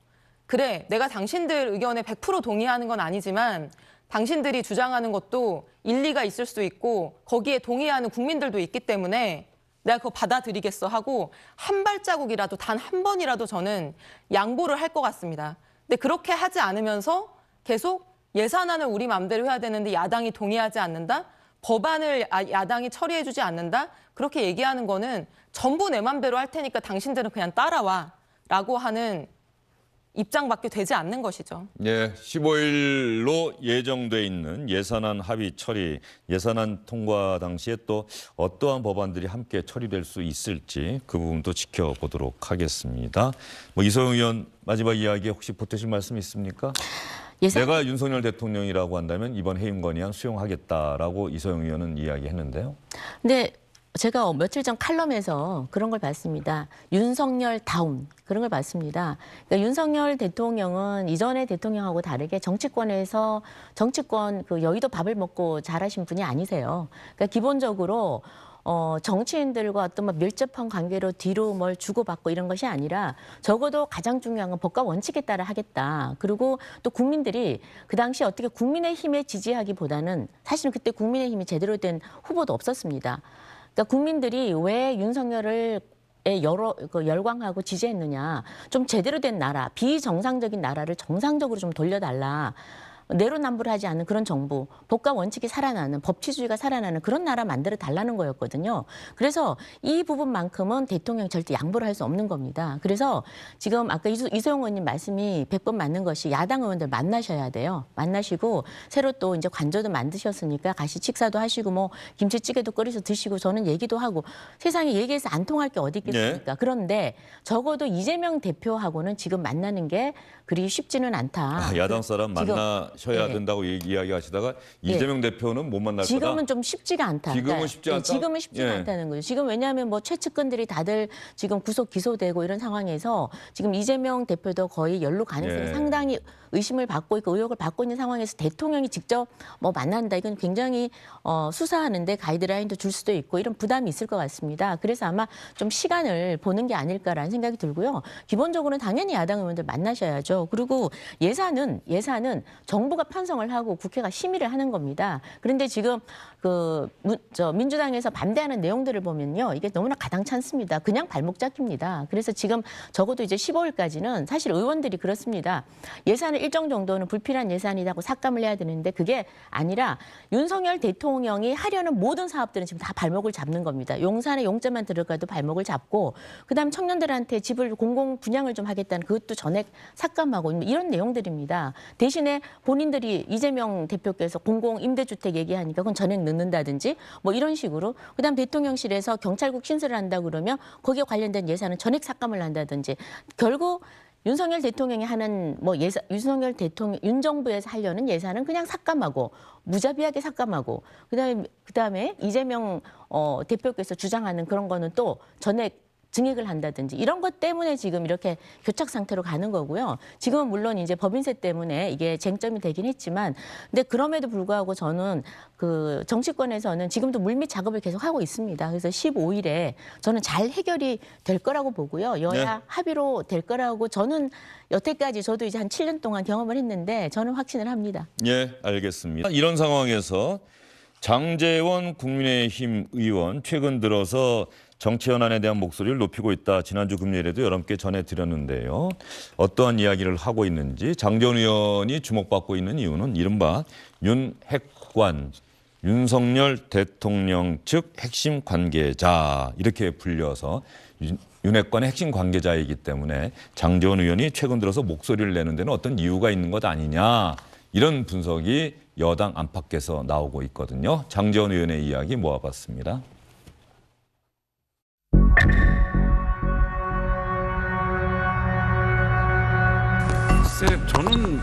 그래 내가 당신들 의견에 100% 동의하는 건 아니지만 당신들이 주장하는 것도 일리가 있을 수 있고 거기에 동의하는 국민들도 있기 때문에 내가 그거 받아들이겠어 하고 한 발자국이라도 단 한 번이라도 저는 양보를 할 것 같습니다. 근데 그렇게 하지 않으면서 계속 예산안을 우리 마음대로 해야 되는데 야당이 동의하지 않는다? 법안을 야당이 처리해주지 않는다? 그렇게 얘기하는 거는 전부 내 맘대로 할 테니까 당신들은 그냥 따라와 라고 하는 입장밖에 되지 않는 것이죠. 네, 15일로 예정돼 있는 예산안 합의 처리, 예산안 통과 당시에 또 어떠한 법안들이 함께 처리될 수 있을지 그 부분도 지켜보도록 하겠습니다. 뭐 이소영 의원 마지막 이야기 혹시 보태실 말씀 있습니까? 내가 윤석열 대통령이라고 한다면 이번 해임 건의안 수용하겠다라고 이소영 의원은 이야기했는데요. 근데 제가 며칠 전 칼럼에서 그런 걸 봤습니다. 윤석열 다운 그런 걸 봤습니다. 그러니까 윤석열 대통령은 이전의 대통령하고 다르게 정치권에서 정치권 그 여의도 밥을 먹고 자라신 분이 아니세요. 그러니까 기본적으로 정치인들과 어떤 뭐 밀접한 관계로 뒤로 뭘 주고받고 이런 것이 아니라 적어도 가장 중요한 건 법과 원칙에 따라 하겠다. 그리고 또 국민들이 그 당시 어떻게 국민의힘에 지지하기보다는 사실은 그때 국민의힘이 제대로 된 후보도 없었습니다. 그러니까 국민들이 왜 윤석열을 열광하고 지지했느냐. 좀 제대로 된 나라, 비정상적인 나라를 정상적으로 좀 돌려달라. 내로남불하지 않는 그런 정부, 법과 원칙이 살아나는, 법치주의가 살아나는 그런 나라 만들어 달라는 거였거든요. 그래서 이 부분만큼은 대통령이 절대 양보를 할 수 없는 겁니다. 그래서 지금 아까 이소영 의원님 말씀이 100번 맞는 것이 야당 의원들 만나셔야 돼요. 만나시고 새로 또 이제 관저도 만드셨으니까 같이 식사도 하시고 뭐 김치찌개도 끓여서 드시고 저는 얘기도 하고 세상에 얘기해서 안 통할 게 어디 있겠습니까? 그런데 적어도 이재명 대표하고는 지금 만나는 게 그리 쉽지는 않다. 야당 사람 만나셔야 된다고 이야기하시다가 이재명 대표는 못 만날 거다. 지금은 좀 쉽지가 않다. 지금은 쉽지 않다. 지금은 쉽지가 않다는 거죠. 지금 왜냐하면 뭐 최측근들이 다들 지금 구속 기소되고 이런 상황에서 지금 이재명 대표도 거의 연루 가능성이 상당히 의심을 받고 있고 의혹을 받고 있는 상황에서 대통령이 직접 뭐 만난다. 이건 굉장히 수사하는데 가이드라인도 줄 수도 있고 이런 부담이 있을 것 같습니다. 그래서 아마 좀 시간을 보는 게 아닐까라는 생각이 들고요. 기본적으로는 당연히 야당 의원들 만나셔야죠. 그리고 예산은 정부가 편성을 하고 국회가 심의를 하는 겁니다. 그런데 지금 민주당에서 반대하는 내용들을 보면요. 이게 너무나 가당찮습니다. 그냥 발목 잡힙니다. 그래서 지금 적어도 이제 15일까지는 사실 의원들이 그렇습니다. 예산을 일정 정도는 불필요한 예산이라고 삭감을 해야 되는데 그게 아니라 윤석열 대통령이 하려는 모든 사업들은 지금 다 발목을 잡는 겁니다. 용산에 용자만 들어가도 발목을 잡고 그다음 청년들한테 집을 공공 분양을 좀 하겠다는 그것도 전액 삭감하고 이런 내용들입니다. 대신에 본인들이 이재명 대표께서 공공 임대주택 얘기하니까 그건 전액 넣는다든지 뭐 이런 식으로 그다음 대통령실에서 경찰국 신설을 한다 그러면 거기에 관련된 예산은 전액 삭감을 한다든지 결국 윤석열 대통령이 하는 윤 정부에서 하려는 예산은 그냥 삭감하고 무자비하게 삭감하고 그다음에 이재명 대표께서 주장하는 그런 거는 또 전액 증액을 한다든지 이런 것 때문에 지금 이렇게 교착 상태로 가는 거고요. 지금은 물론 이제 법인세 때문에 이게 쟁점이 되긴 했지만 근데 그럼에도 불구하고 저는 그 정치권에서는 지금도 물밑 작업을 계속 하고 있습니다. 그래서 15일에 저는 잘 해결이 될 거라고 보고요. 여야 합의로 될 거라고 저는 여태까지 저도 이제 한 7년 동안 경험을 했는데 저는 확신을 합니다. 예, 알겠습니다. 이런 상황에서 장제원 국민의힘 의원 최근 들어서 정치 현안에 대한 목소리를 높이고 있다. 지난주 금요일에도 여러분께 전해드렸는데요. 어떠한 이야기를 하고 있는지 장제원 의원이 주목받고 있는 이유는 이른바 윤핵관, 윤석열 대통령 측 핵심 관계자 이렇게 불려서 윤핵관의 핵심 관계자이기 때문에 장제원 의원이 최근 들어서 목소리를 내는 데는 어떤 이유가 있는 것 아니냐. 이런 분석이 여당 안팎에서 나오고 있거든요. 장제원 의원의 이야기 모아봤습니다. 글쎄, 저는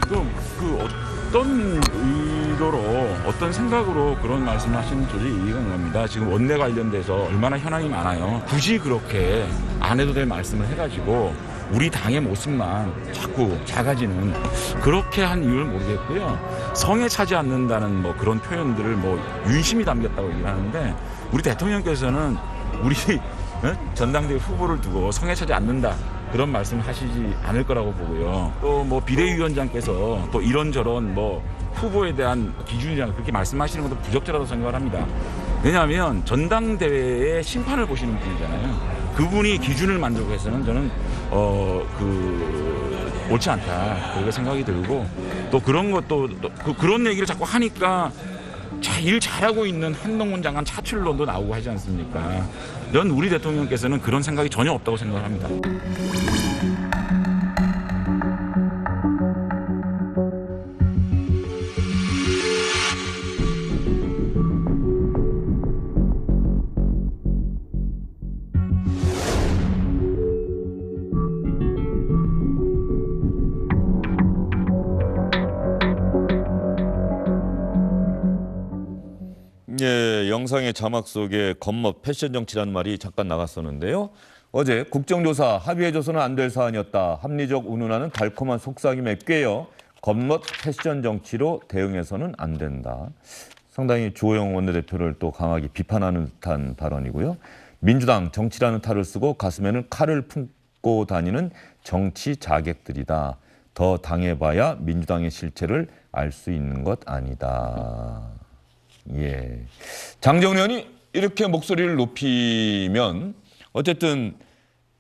어떤 의도로, 어떤 생각으로 그런 말씀을 하시는지 이해가 안 갑니다. 지금 원내 관련돼서 얼마나 현안이 많아요. 굳이 그렇게 안 해도 될 말씀을 해가지고 우리 당의 모습만 자꾸 작아지는, 그렇게 한 이유를 모르겠고요. 성에 차지 않는다는 뭐 그런 표현들을 뭐 윤심이 담겼다고 얘기를 하는데, 우리 대통령께서는 우리 전당대회 후보를 두고 성에 차지 않는다, 그런 말씀을 하시지 않을 거라고 보고요. 또 뭐 비대위원장께서 또 이런저런 뭐 후보에 대한 기준이랑 그렇게 말씀하시는 것도 부적절하다고 생각을 합니다. 왜냐하면 전당대회의 심판을 보시는 분이잖아요. 그분이 기준을 만들고 해서는 저는 옳지 않다, 그렇게 생각이 들고, 또 그런 것도 그런 얘기를 자꾸 하니까 일 잘하고 있는 한동훈 장관 차출론도 나오고 하지 않습니까? 전 우리 대통령께서는 그런 생각이 전혀 없다고 생각합니다. 예, 영상의 자막 속에 겉멋 패션 정치라는 말이 잠깐 나갔었는데요. 어제 국정조사 합의해줘서는 안 될 사안이었다. 합리적 운운하는 달콤한 속삭임에 꿰어 겉멋 패션 정치로 대응해서는 안 된다. 상당히 주호영 원내대표를 또 강하게 비판하는 듯한 발언이고요. 민주당 정치라는 탈을 쓰고 가슴에는 칼을 품고 다니는 정치 자객들이다. 더 당해봐야 민주당의 실체를 알 수 있는 것 아니다. 예, 장재원 의원이 이렇게 목소리를 높이면 어쨌든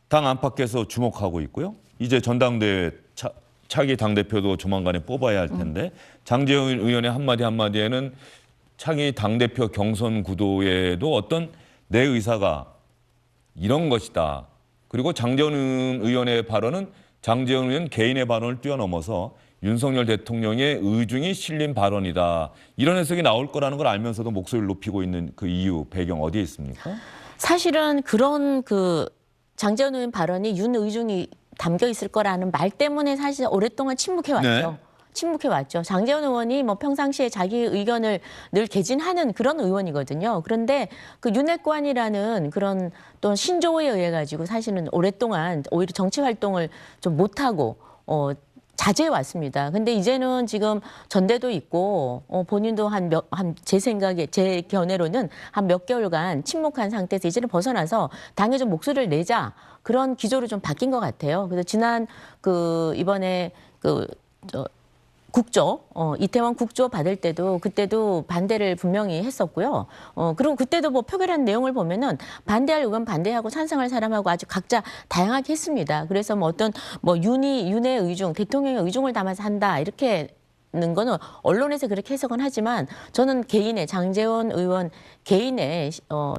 당 안팎에서 주목하고 있고요. 이제 전당대회 차기 당대표도 조만간에 뽑아야 할 텐데 장재원 의원의 한마디 한마디에는 차기 당대표 경선 구도에도 어떤 내 의사가 이런 것이다. 그리고 장재원 의원의 발언은 장재원 의원 개인의 발언을 뛰어넘어서 윤석열 대통령의 의중이 실린 발언이다. 이런 해석이 나올 거라는 걸 알면서도 목소리를 높이고 있는 그 이유, 배경 어디에 있습니까? 사실은 그런 장재원 의원 발언이 윤 의중이 담겨 있을 거라는 말 때문에 사실 오랫동안 침묵해왔죠. 네. 침묵해왔죠. 장재원 의원이 뭐 평상시에 자기 의견을 늘 개진하는 그런 의원이거든요. 그런데 그 윤핵관이라는 그런 또 신조어에 의해 가지고 사실은 오랫동안 오히려 정치 활동을 좀 못하고 자제해 왔습니다. 근데 이제는 지금 전대도 있고 본인도 제 생각에 제 견해로는 한 몇 개월간 침묵한 상태에서 이제는 벗어나서 당에 좀 목소리를 내자, 그런 기조로 좀 바뀐 것 같아요. 그래서 지난 이번에 국조 이태원 국조 받을 때도 그때도 반대를 분명히 했었고요. 그리고 그때도 뭐 표결한 내용을 보면은 반대할 의원 반대하고 찬성할 사람하고 아주 각자 다양하게 했습니다. 그래서 뭐 어떤 윤의 의중, 대통령의 의중을 담아서 한다 이렇게 는 거는 언론에서 그렇게 해석은 하지만 저는 개인의 장재원 의원 개인의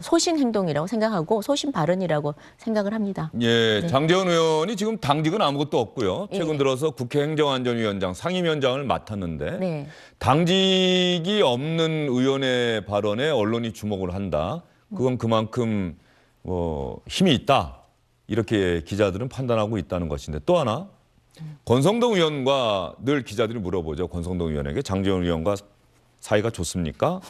소신 행동이라고 생각하고 소신 발언이라고 생각을 합니다. 예, 네. 장재원 의원이 지금 당직은 아무것도 없고요. 최근 예. 들어서 국회 행정안전위원장 상임위원장을 맡았는데 네. 당직이 없는 의원의 발언에 언론이 주목을 한다. 그건 그만큼 힘이 있다. 이렇게 기자들은 판단하고 있다는 것인데, 또 하나 권성동 의원과 늘 기자들이 물어보죠. 권성동 의원에게 장재원 의원과 사이가 좋습니까?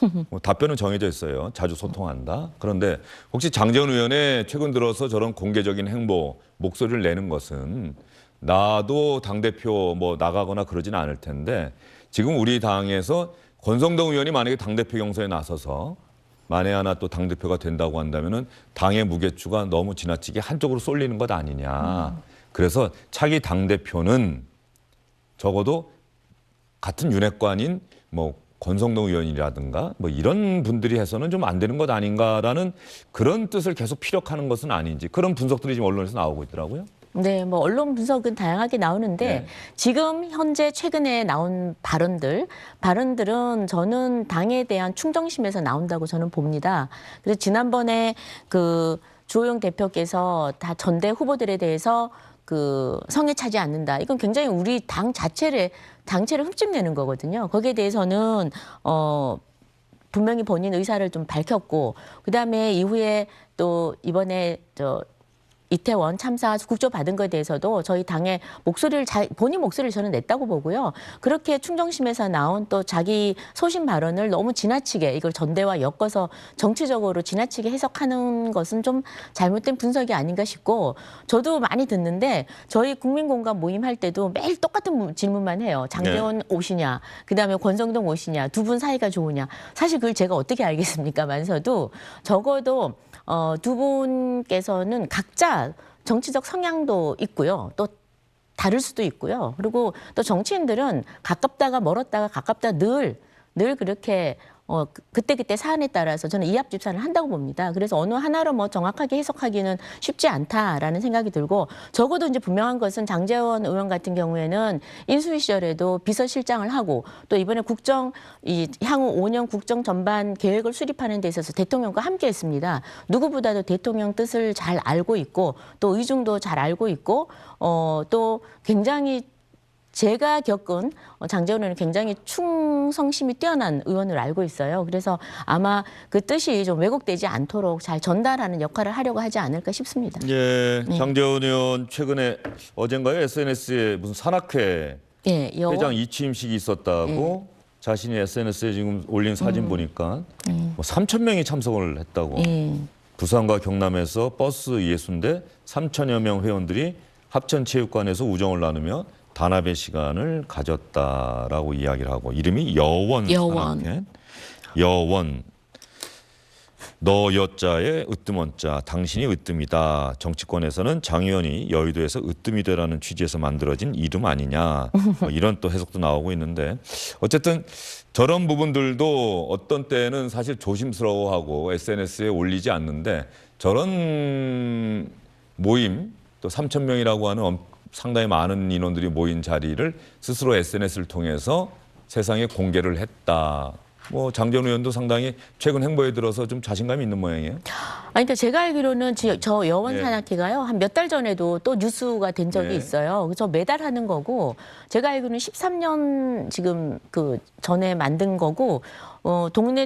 답변은 정해져 있어요. 자주 소통한다. 그런데 혹시 장재원 의원의 최근 들어서 저런 공개적인 행보, 목소리를 내는 것은 나도 당대표 나가거나 그러지는 않을 텐데, 지금 우리 당에서 권성동 의원이 만약에 당대표 경선에 나서서 만에 하나 또 당대표가 된다고 한다면은 당의 무게추가 너무 지나치게 한쪽으로 쏠리는 것 아니냐. 그래서 차기 당대표는 적어도 같은 윤핵관인 권성동 의원이라든가 이런 분들이 해서는 좀 안 되는 것 아닌가라는 그런 뜻을 계속 피력하는 것은 아닌지, 그런 분석들이 지금 언론에서 나오고 있더라고요. 네, 언론 분석은 다양하게 나오는데 네. 지금 현재 최근에 나온 발언들은 저는 당에 대한 충정심에서 나온다고 저는 봅니다. 그래서 지난번에 주호영 대표께서 다 전대 후보들에 대해서 성에 차지 않는다. 이건 굉장히 우리 당 자체를 흠집내는 거거든요. 거기에 대해서는 분명히 본인 의사를 좀 밝혔고, 그다음에 이후에 또 이번에 이태원 참사 국조 받은 것에 대해서도 저희 당의 목소리를 본인 목소리를 저는 냈다고 보고요. 그렇게 충정심에서 나온 또 자기 소신 발언을 너무 지나치게 이걸 전대와 엮어서 정치적으로 지나치게 해석하는 것은 좀 잘못된 분석이 아닌가 싶고 저도 많이 듣는데 저희 국민공감 모임할 때도 매일 똑같은 질문만 해요. 장제원 오시냐, 그다음에 권성동 오시냐, 두 분 사이가 좋으냐. 사실 그걸 제가 어떻게 알겠습니까만서도 적어도 두 분께서는 각자 정치적 성향도 있고요. 또 다를 수도 있고요. 그리고 또 정치인들은 가깝다가 멀었다가 가깝다 늘 그렇게 그때그때 사안에 따라서 저는 이합집산을 한다고 봅니다. 그래서 어느 하나로 뭐 정확하게 해석하기는 쉽지 않다라는 생각이 들고 적어도 이제 분명한 것은 장제원 의원 같은 경우에는 인수위 시절에도 비서실장을 하고 또 이번에 향후 5년 국정 전반 계획을 수립하는 데 있어서 대통령과 함께 했습니다. 누구보다도 대통령 뜻을 잘 알고 있고 또 의중도 잘 알고 있고 또 굉장히 제가 겪은 장제원 의원은 굉장히 충성심이 뛰어난 의원으로 알고 있어요. 그래서 아마 그 뜻이 좀 왜곡되지 않도록 잘 전달하는 역할을 하려고 하지 않을까 싶습니다. 예, 장제원 의원 최근에 어젠가요 SNS에 무슨 산악회 회장 이취임식이 있었다고 자신이 SNS에 지금 올린 사진 보니까 뭐 3천 명이 참석을 했다고. 부산과 경남에서 버스 60대 3천여 명 회원들이 합천체육관에서 우정을 나누며 단합의 시간을 가졌다라고 이야기를 하고 이름이 여원 산악회. 여원. 너 여자에 으뜸원자 당신이 으뜸이다. 정치권에서는 장 의원이 여의도에서 으뜸이 되라는 취지에서 만들어진 이름 아니냐. 뭐 이런 또 해석도 나오고 있는데 어쨌든 저런 부분들도 어떤 때는 사실 조심스러워하고 SNS에 올리지 않는데 저런 모임 또 3천 명이라고 하는 상당히 많은 인원들이 모인 자리를 스스로 SNS를 통해서 세상에 공개를 했다. 뭐 장제원 의원도 상당히 최근 행보에 들어서 좀 자신감이 있는 모양이에요. 아니, 그러니까 제가 알기로는 저 여원 산악회가요 한 몇 달 전에도 또 뉴스가 된 적이 있어요. 그래서 매달 하는 거고 제가 알기로는 13년 지금 그 전에 만든 거고.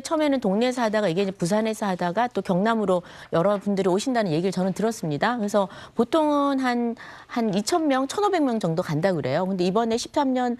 처음에는 동네에서 하다가 이게 이제 부산에서 하다가 또 경남으로 여러분들이 오신다는 얘기를 저는 들었습니다. 그래서 보통은 한 2,000명, 1,500명 정도 간다 그래요. 근데 이번에 13년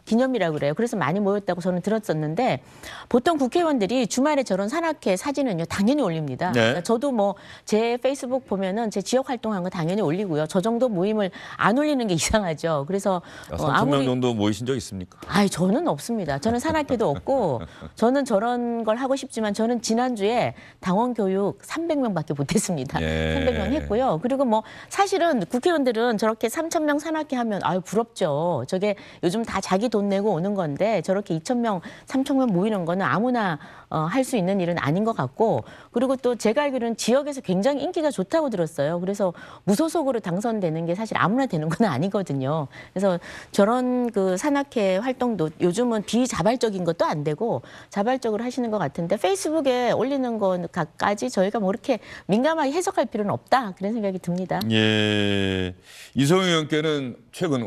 기념이라고 그래요. 그래서 많이 모였다고 저는 들었었는데 보통 국회의원들이 주말에 저런 산악회 사진은요 당연히 올립니다. 그러니까 저도 뭐 제 페이스북 보면은 제 지역 활동한 거 당연히 올리고요. 저 정도 모임을 안 올리는 게 이상하죠. 그래서 3,000명 정도 모이신 적 있습니까? 저는 없습니다. 저는 산악회도 없고 저는 저런 걸 하고 싶지만 저는 지난주에 당원 교육 300명밖에 못했습니다. 300명 했고요. 그리고 뭐 사실은 국회의원들은 저렇게 3,000명 산악회 하면 부럽죠. 저게 요즘 다 자기 돈 내고 오는 건데 저렇게 2,000명, 3,000명 모이는 거는 아무나 할 수 있는 일은 아닌 것 같고 그리고 또 제가 알기로는 지역에서 굉장히 인기가 좋다고 들었어요. 그래서 무소속으로 당선되는 게 사실 아무나 되는 건 아니거든요. 그래서 저런 그 산악회 활동도 요즘은 비자발적인 것도 안 되고 자발적으로 하시는 것 같은데 페이스북에 올리는 것까지 저희가 뭐 이렇게 민감하게 해석할 필요는 없다 그런 생각이 듭니다. 예, 이성희 의원께는 최근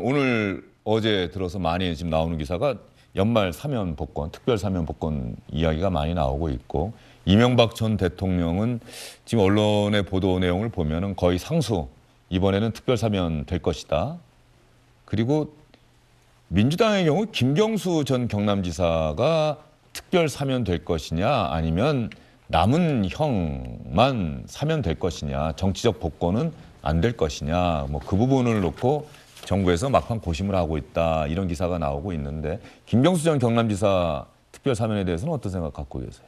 어제 들어서 많이 지금 나오는 기사가 연말 사면 복권, 특별 사면 복권 이야기가 많이 나오고 있고 이명박 전 대통령은 지금 언론의 보도 내용을 보면은 거의 상수 이번에는 특별 사면 될 것이다. 그리고 민주당의 경우 김경수 전 경남지사가 특별 사면 될 것이냐 아니면 남은 형만 사면 될 것이냐 정치적 복권은 안 될 것이냐 뭐 그 부분을 놓고 정부에서 막판 고심을 하고 있다 이런 기사가 나오고 있는데 김경수 전 경남지사 특별 사면에 대해서는 어떤 생각 갖고 계세요?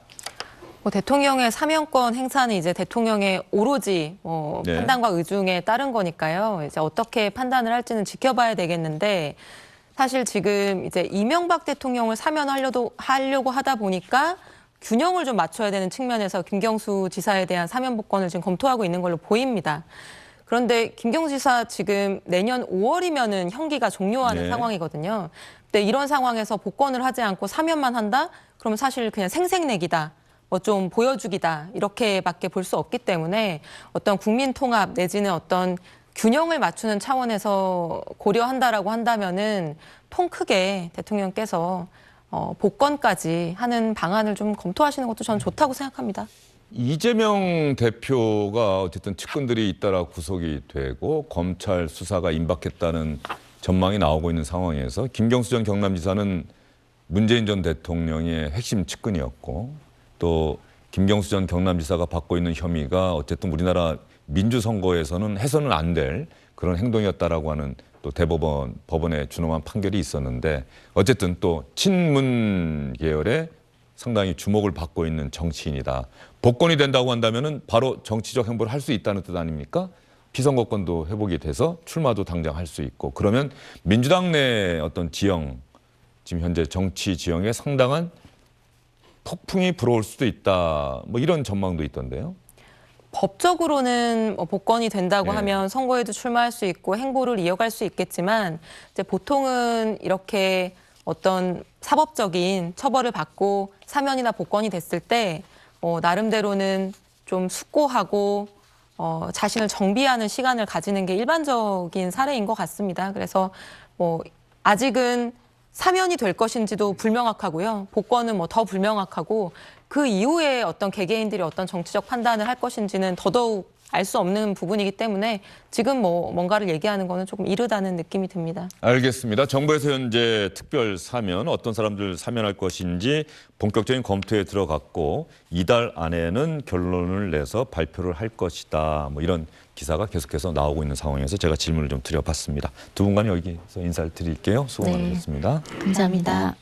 대통령의 사면권 행사는 이제 대통령의 오로지 판단과 의중에 따른 거니까요. 이제 어떻게 판단을 할지는 지켜봐야 되겠는데 사실 지금 이제 이명박 대통령을 사면하려고 하다 보니까 균형을 좀 맞춰야 되는 측면에서 김경수 지사에 대한 사면 복권을 지금 검토하고 있는 걸로 보입니다. 그런데 김경수 지사 지금 내년 5월이면은 형기가 종료하는 상황이거든요. 근데 이런 상황에서 복권을 하지 않고 사면만 한다? 그러면 사실 그냥 생색내기다. 뭐 좀 보여주기다. 이렇게밖에 볼 수 없기 때문에 어떤 국민 통합 내지는 어떤 균형을 맞추는 차원에서 고려한다라고 한다면은 통 크게 대통령께서 복권까지 하는 방안을 좀 검토하시는 것도 저는 좋다고 생각합니다. 이재명 대표가 어쨌든 측근들이 잇따라 구속이 되고 검찰 수사가 임박했다는 전망이 나오고 있는 상황에서 김경수 전 경남지사는 문재인 전 대통령의 핵심 측근이었고 또 김경수 전 경남지사가 받고 있는 혐의가 어쨌든 우리나라 민주선거에서는 해서는 안 될 그런 행동이었다라고 하는 또 대법원 법원의 준엄한 판결이 있었는데 어쨌든 또 친문 계열의 상당히 주목을 받고 있는 정치인이다. 복권이 된다고 한다면은 바로 정치적 행보를 할 수 있다는 뜻 아닙니까? 피선거권도 회복이 돼서 출마도 당장 할 수 있고 그러면 민주당 내 어떤 지형 지금 현재 정치 지형에 상당한 폭풍이 불어올 수도 있다. 뭐 이런 전망도 있던데요. 법적으로는 복권이 된다고 네. 하면 선거에도 출마할 수 있고 행보를 이어갈 수 있겠지만 이제 보통은 이렇게 어떤 사법적인 처벌을 받고 사면이나 복권이 됐을 때 나름대로는 좀 숙고하고 자신을 정비하는 시간을 가지는 게 일반적인 사례인 것 같습니다. 그래서 아직은 사면이 될 것인지도 불명확하고요. 복권은 더 불명확하고 그 이후에 어떤 개개인들이 어떤 정치적 판단을 할 것인지는 더더욱 알 수 없는 부분이기 때문에 지금 뭔가를 얘기하는 거는 조금 이르다는 느낌이 듭니다. 알겠습니다. 정부에서 현재 특별 사면 어떤 사람들 사면할 것인지 본격적인 검토에 들어갔고 이달 안에는 결론을 내서 발표를 할 것이다. 뭐 이런 기사가 계속해서 나오고 있는 상황에서 제가 질문을 좀 드려봤습니다. 두 분과는 여기서 인사를 드릴게요. 수고 많으셨습니다. 감사합니다.